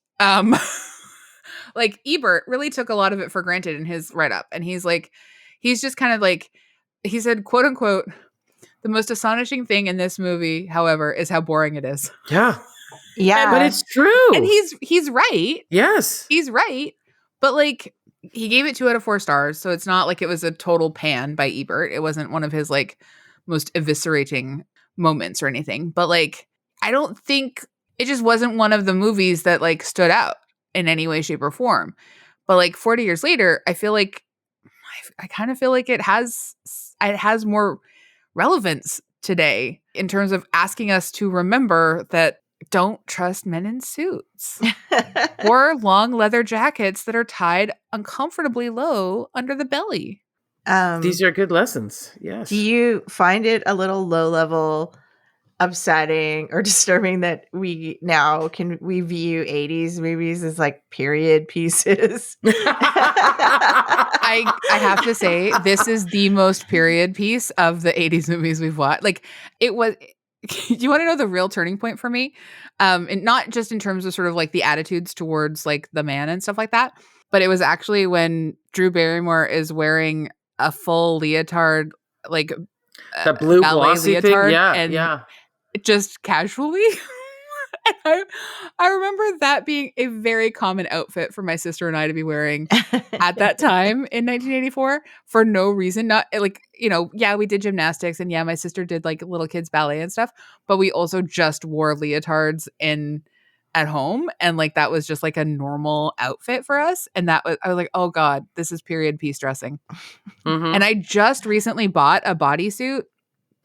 Like Ebert really took a lot of it for granted in his write-up. And he's just kind of like, he said, quote unquote, the most astonishing thing in this movie, however, is how boring it is. Yeah. Yeah. But it's true. And he's right. Yes. He's right. But like, he gave it 2 out of 4 stars. So it's not like it was a total pan by Ebert. It wasn't one of his like most eviscerating moments or anything. But like, I don't think it just wasn't one of the movies that like stood out in any way, shape, or form. But like 40 years later, I feel like I kind of feel like it has more relevance today in terms of asking us to remember that don't trust men in suits or long leather jackets that are tied uncomfortably low under the belly. These are good lessons. Yes. Do you find it a little low level upsetting or disturbing that we view 80s movies as like period pieces? I have to say, this is the most period piece of the 80s movies we've watched. Like, it was. Do you want to know the real turning point for me? And not just in terms of sort of like the attitudes towards like the man and stuff like that, but it was actually when Drew Barrymore is wearing a full leotard, like the blue ballet glossy leotard, thing. Yeah. and Yeah. just casually. And I remember that being a very common outfit for my sister and I to be wearing at that time in 1984 for no reason. Not like, you know, yeah, we did gymnastics and yeah, my sister did like little kids ballet and stuff, but we also just wore leotards at home. And like, that was just like a normal outfit for us. And I was like, oh God, this is period piece dressing. Mm-hmm. And I just recently bought a bodysuit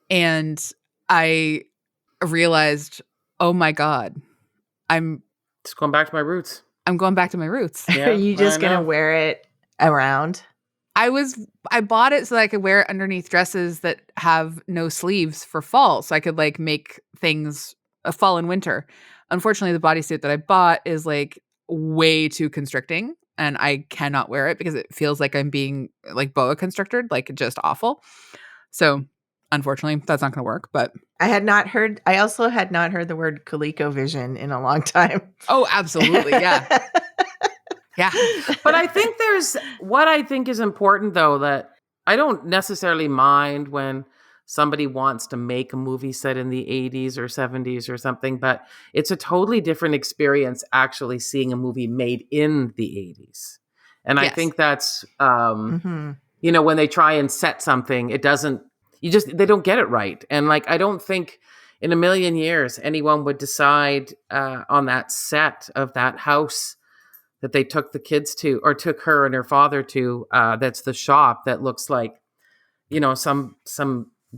and I realized, oh my God, I'm Just going back to my roots. going back to my roots. Yeah, Are you just I going to know. wear it around? I bought it so that I could wear it underneath dresses that have no sleeves for fall. So I could like make things fall and winter. Unfortunately, the bodysuit that I bought is like way too constricting and I cannot wear it because it feels like I'm being like boa constricted, like just awful. So unfortunately, that's not going to work, but I also had not heard the word ColecoVision in a long time. oh, absolutely. Yeah. Yeah. But I think what I think is important though, that I don't necessarily mind when somebody wants to make a movie set in the 80s or 70s or something, but it's a totally different experience actually seeing a movie made in the 80s. And Yes. I think that's, Mm-hmm. you know, when they try and set something, they don't get it right. And like, I don't think in a million years anyone would decide on that set of that house that they took the kids to, or took her and her father to, that's the shop that looks like, you know, some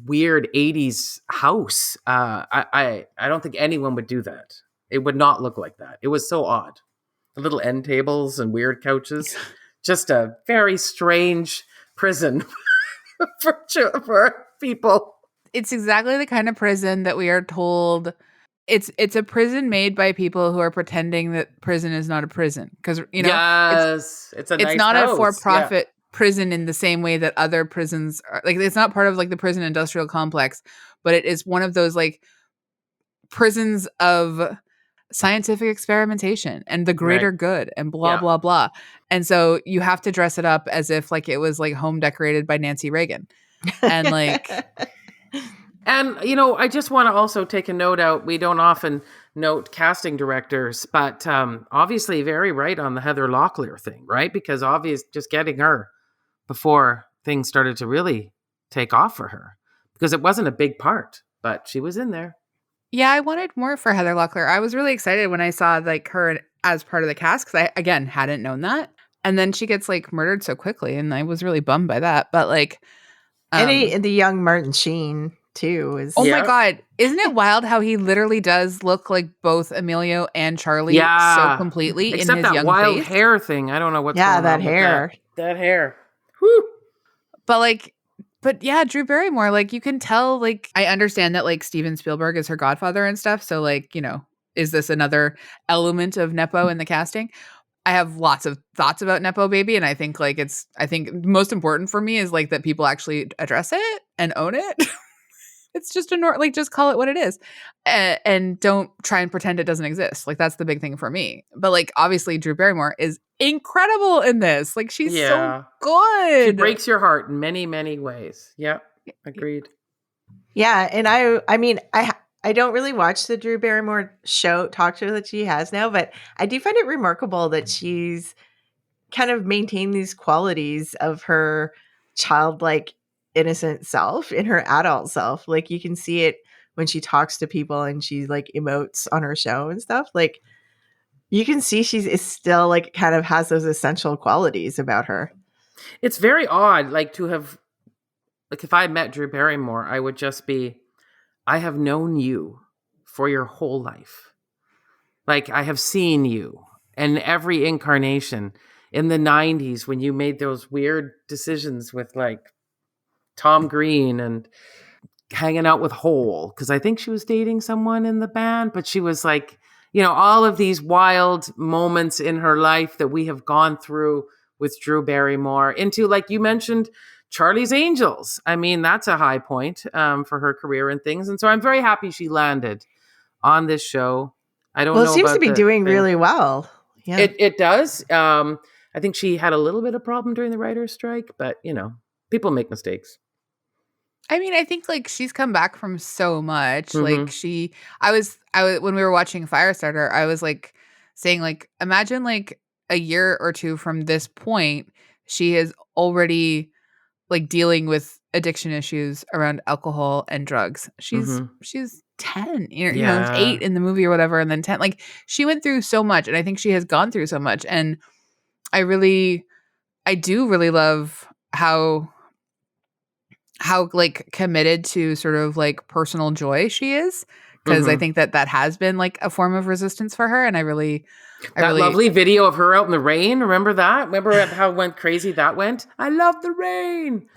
weird 80s house. I don't think anyone would do that. It would not look like that. It was so odd. The little end tables and weird couches. Just a very strange prison for people. It's exactly the kind of prison that we are told it's a prison made by people who are pretending that prison is not a prison. Because, you know, yes, it's nice not house. a for-profit prison in the same way that other prisons are. Like, it's not part of like the prison industrial complex, but it is one of those like prisons of scientific experimentation and the greater good and blah, blah, blah. And so you have to dress it up as if like it was like home decorated by Nancy Reagan. And like... And, you know, I just want to also take a note out. We don't often note casting directors, but obviously very right on the Heather Locklear thing, right? Because just getting her before things started to really take off for her. Because it wasn't a big part, but she was in there. Yeah, I wanted more for Heather Locklear. I was really excited when I saw like her as part of the cast because I again hadn't known that. And then she gets like murdered so quickly, and I was really bummed by that. But like, And the young Martin Sheen too is. oh my Yeah. God, isn't it wild how he literally does look like both Emilio and Charlie so Yeah. completely in Except his that young wild face? hair thing. I don't know what's Yeah, going that on with hair. That hair. Whew. But yeah, Drew Barrymore, like you can tell, like I understand that like Steven Spielberg is her godfather and stuff. So like, you know, is this another element of Nepo in the casting? I have lots of thoughts about Nepo Baby, and I think most important for me is like that people actually address it and own it. It's just like just call it what it is, and don't try and pretend it doesn't exist. Like that's the big thing for me. But like obviously Drew Barrymore is incredible in this. Like she's so good. She breaks your heart in many, many ways. Yep. Agreed. Yeah, and I mean, I don't really watch the Drew Barrymore talk show that she has now, but I do find it remarkable that she's kind of maintained these qualities of her childlike, innocent self in her adult self. Like you can see it when she talks to people and she like emotes on her show and stuff. Like you can see is still like kind of has those essential qualities about her. It's very odd, like to have, like if I met Drew Barrymore, I would just be, I have known you for your whole life. Like I have seen you in every incarnation in the 90s when you made those weird decisions with like Tom Green and hanging out with Hole, because I think she was dating someone in the band, but she was like, you know, all of these wild moments in her life that we have gone through with Drew Barrymore into, like you mentioned, Charlie's Angels. I mean, that's a high point for her career and things. And so I'm very happy she landed on this show. I don't know. Well, it seems to be doing thing. really well. Yeah. It does. I think she had a little bit of problem during the writer's strike, but you know, people make mistakes. I mean, I think like she's come back from so much. Like I was when we were watching Firestarter, I was like saying like, imagine like a year or two from this point, she is already like dealing with addiction issues around alcohol and drugs. She's 10, you know, 8 in the movie or whatever, and then 10. Like she went through so much, and I think she has gone through so much. And I do really love how like committed to sort of like personal joy she is, because I think that has been like a form of resistance for her. And I really lovely video of her out in the rain. Remember that? Remember how went crazy that went? I love the rain.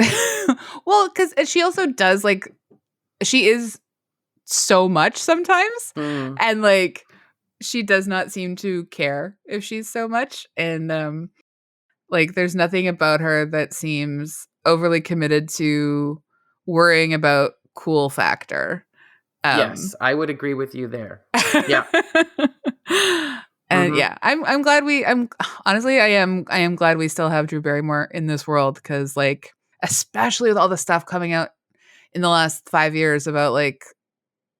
Well, because she also does like, she is so much sometimes. And like, she does not seem to care if she's so much. And like, there's nothing about her that seems overly committed to worrying about cool factor. Yes, I would agree with you there. Yeah. And yeah, I'm glad I am glad we still have Drew Barrymore in this world, because like, especially with all the stuff coming out in the last 5 years about like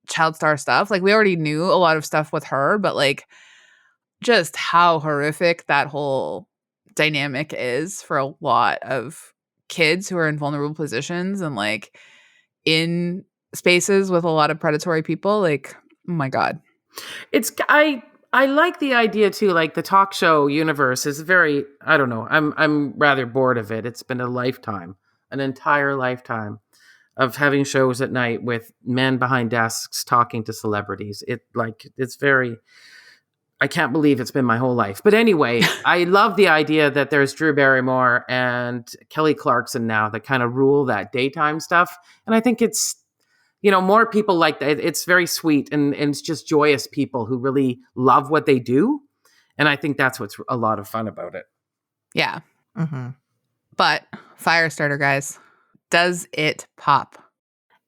child star stuff, like we already knew a lot of stuff with her, but like just how horrific that whole dynamic is for a lot of kids who are in vulnerable positions and like in spaces with a lot of predatory people. Like, oh my God. I like the idea too, like the talk show universe is very, I don't know, I'm rather bored of it. It's been an entire lifetime of having shows at night with men behind desks talking to celebrities. It's very, I can't believe it's been my whole life. But anyway, I love the idea that there's Drew Barrymore and Kelly Clarkson now that kind of rule that daytime stuff. And I think it's, you know, more people like that. It's very sweet and it's just joyous people who really love what they do. And I think that's what's a lot of fun about it. Yeah. But Firestarter, guys, does it pop?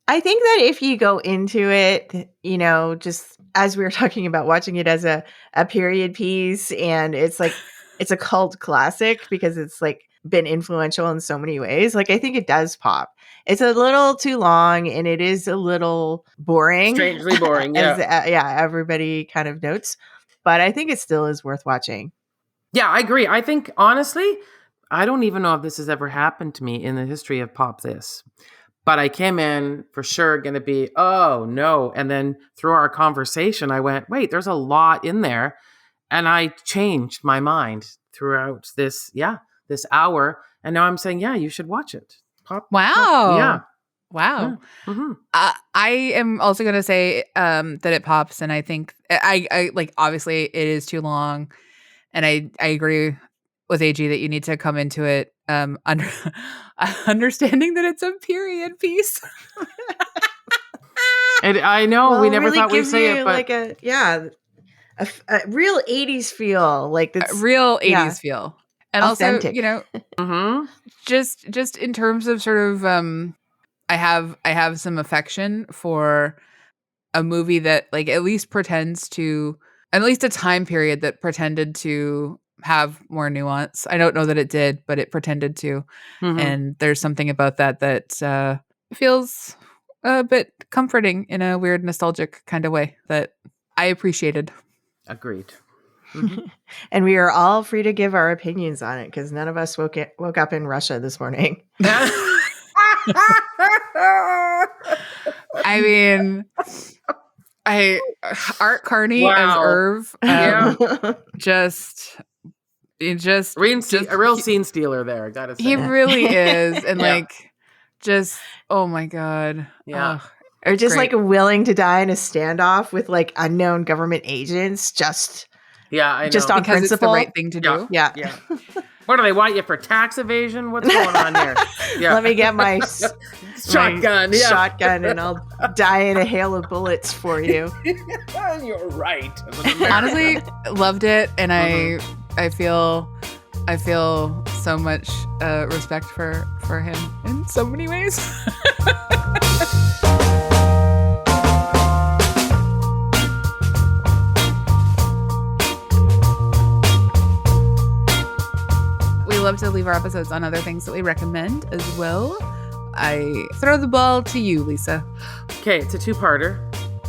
I think that if you go into it, you know, just as we were talking about watching it as a period piece, and it's like, it's a cult classic because it's like been influential in so many ways. Like, I think it does pop. It's a little too long and it is a little boring. Strangely boring, yeah. As everybody kind of notes. But I think it still is worth watching. Yeah, I agree. I think, honestly, I don't even know if this has ever happened to me in the history of Pop This. But I came in for sure going to be, oh no. And then through our conversation, I went, wait, there's a lot in there. And I changed my mind throughout this hour. And now I'm saying, yeah, you should watch it. Wow. Yeah. Wow. Yeah. Mm-hmm. I am also going to say that it pops. And I think I like, obviously it is too long. And I agree with AG that you need to come into it understanding that it's a period piece. And I know we never really thought we'd gives say you it, but like a real 80s feel, like A it's real 80s feel. And authentic. also, you know, mm-hmm. just in terms of sort of I have some affection for a movie that like at least pretends to, at least a time period that pretended to have more nuance. I don't know that it did, but it pretended to. Mm-hmm. And there's something about that feels a bit comforting in a weird nostalgic kind of way that I appreciated. Agreed. Mm-hmm. And we are all free to give our opinions on it because none of us woke up in Russia this morning. I mean, Art Carney as Irv, just a real scene stealer there, I gotta say. he really is, and Yeah. like, just oh my god, Yeah. Or just great. like willing to die in a standoff with like unknown government agents, just I know. just on because principle. it's the right thing to do. Yeah. What do they want you for, tax evasion? What's going on here? Yeah. Let me get my shotgun. my shotgun, and I'll die in a hail of bullets for you. You're right. Honestly, loved it, and I feel so much respect for him in so many ways. We love to leave our episodes on other things that we recommend as well. I throw the ball to you, Lisa. Okay, it's a two-parter.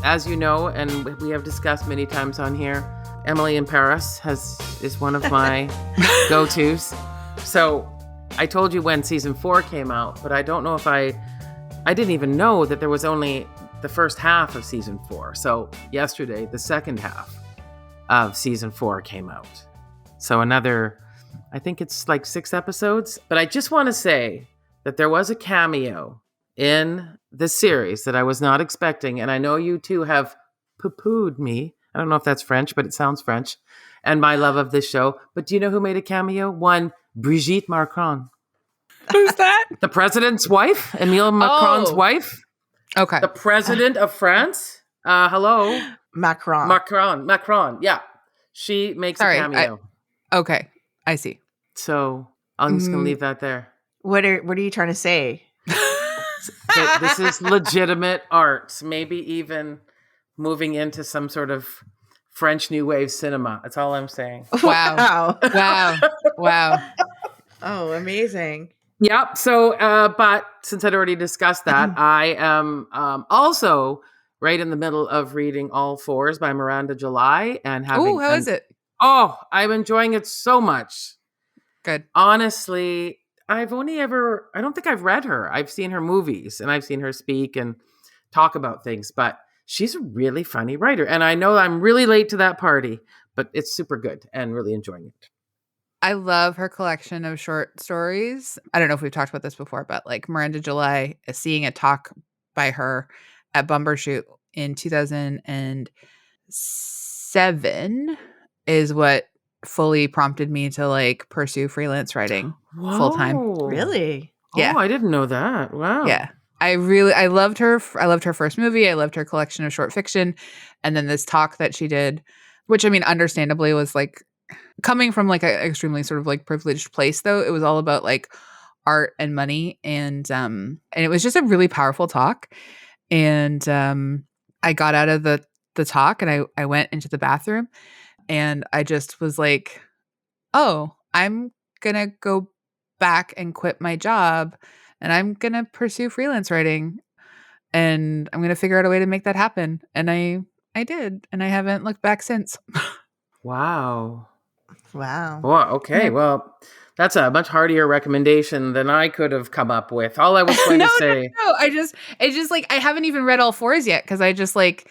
As you know, and we have discussed many times on here, Emily in Paris is one of my go-tos. So I told you when season 4 came out, but I don't know if I didn't even know that there was only the first half of season 4. So yesterday, the second half of season 4 came out. So another, I think it's like 6 episodes. But I just want to say that there was a cameo in the series that I was not expecting. And I know you two have poo-pooed me. I don't know if that's French, but it sounds French. And my love of this show. But do you know who made a cameo? One, Brigitte Macron. Who's that? The president's wife, Emile Macron's wife. Okay. The president of France. Hello. Macron. Yeah. She makes a cameo. Okay. I see. So I'm just going to leave that there. What are you trying to say? That this is legitimate art. Maybe even moving into some sort of French New Wave cinema. That's all I'm saying. Wow. Oh, amazing. Yep. So, but since I'd already discussed that, I am also right in the middle of reading All Fours by Miranda July and having. Oh, how is it? Oh, I'm enjoying it so much. Good. Honestly, I don't think I've read her. I've seen her movies and I've seen her speak and talk about things, but she's a really funny writer. And I know I'm really late to that party, but it's super good and really enjoying it. I love her collection of short stories. I don't know if we've talked about this before, but like Miranda July, seeing a talk by her at Bumbershoot in 2007 is what fully prompted me to like pursue freelance writing full time. Really? Yeah. Oh, I didn't know that. Wow. Yeah. I loved her. I loved her first movie. I loved her collection of short fiction. And then this talk that she did, which I mean, understandably was like coming from like an extremely sort of like privileged place, though. It was all about like art and money. And it was just a really powerful talk. And I got out of the talk and I went into the bathroom and I just was like, oh, I'm going to go back and quit my job and I'm going to pursue freelance writing and I'm going to figure out a way to make that happen. And I did. And I haven't looked back since. Wow. Wow. Well, okay. Yeah. Well, that's a much heartier recommendation than I could have come up with. All I was going to say. No. It's just like I haven't even read all 4s yet because I just like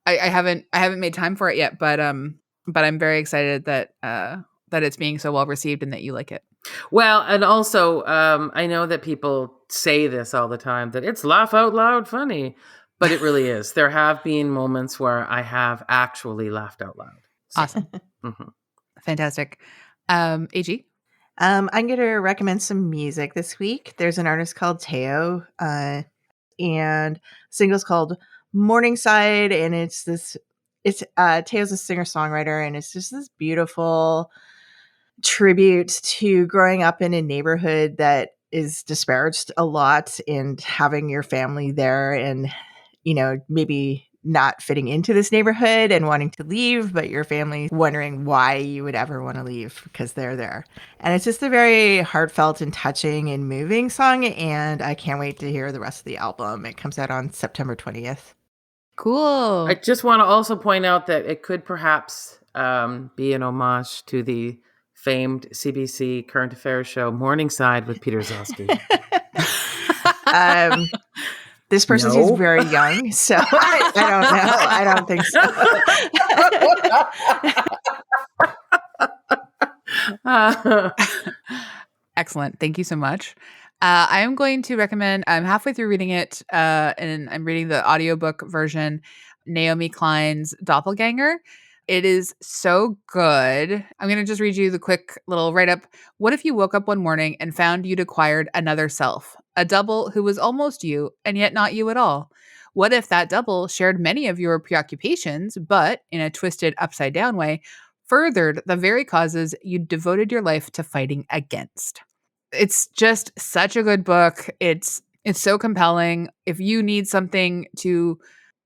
I haven't made time for it yet. But I'm very excited that it's being so well received and that you like it. Well, and also, I know that people say this all the time, that it's laugh out loud funny, but it really is. There have been moments where I have actually laughed out loud. So, Awesome. mhm. Fantastic. AG? I'm going to recommend some music this week. There's an artist called Teo, and the single's called Morningside, and it's Teo's a singer-songwriter, and it's just this beautiful tribute to growing up in a neighborhood that is disparaged a lot and having your family there and, maybe not fitting into this neighborhood and wanting to leave, but your family wondering why you would ever want to leave because they're there. And it's just a very heartfelt and touching and moving song. And I can't wait to hear the rest of the album. It comes out on September 20th. Cool. I just want to also point out that it could perhaps be an homage to the famed CBC current affairs show Morningside with Peter Zosky. This person No. is very young, so I don't know. I don't think so. Excellent. Thank you so much. I am going to recommend, I'm halfway through reading it, and I'm reading the audiobook version, Naomi Klein's Doppelganger. It is so good. I'm going to just read you the quick little write-up. What if you woke up one morning and found you'd acquired another self, a double who was almost you and yet not you at all? What if that double shared many of your preoccupations, but in a twisted upside-down way, furthered the very causes you devoted your life to fighting against? It's just such a good book. It's so compelling. If you need something to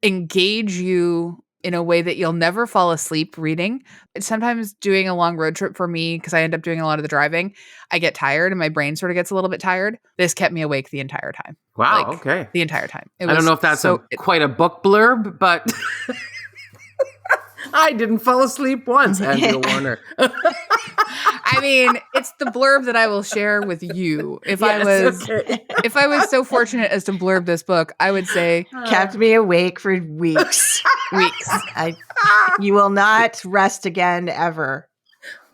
engage you in a way that you'll never fall asleep reading, it's sometimes doing a long road trip for me because I end up doing a lot of the driving. I get tired and my brain sort of gets a little bit tired. This kept me awake the entire time. Wow, okay. The entire time. I don't know if that's quite a book blurb, but I didn't fall asleep once, Andrea Warner. I mean, it's the blurb that I will share with you. If I was so fortunate as to blurb this book, I would say Kept me awake for weeks. You will not rest again ever.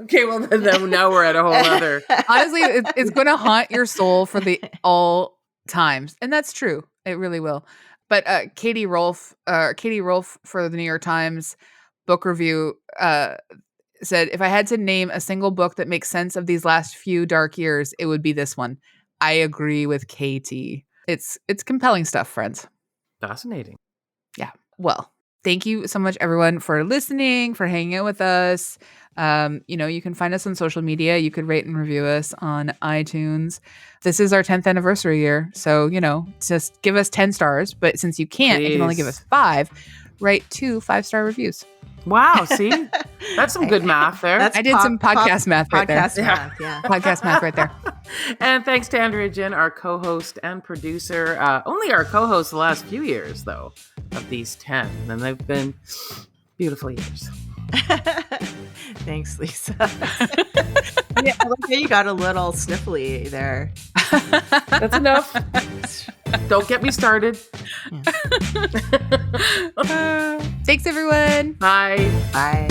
Okay, well then now we're at a whole other. Honestly, it's going to haunt your soul for all times, and that's true. It really will. But Katie Rolfe for the New York Times book review said, if I had to name a single book that makes sense of these last few dark years, it would be this one. I agree with Katie. It's compelling stuff, friends. Fascinating. Yeah. Well, thank you so much, everyone, for listening, for hanging out with us. You can find us on social media. You could rate and review us on iTunes. This is our 10th anniversary year. So, just give us 10 stars. But since you can't, you can only give us 5. Write 2 5-star reviews. Wow, see? That's some good math there. I did some podcast math right there. Podcast math, yeah. Podcast math right there. And thanks to Andrea Gin, our co-host and producer. Only our co-host the last few years, though, of these 10. And they've been beautiful years. Thanks, Lisa. Yeah, I like how you got a little sniffly there. That's enough. Don't get me started. Thanks, everyone. Bye. Bye.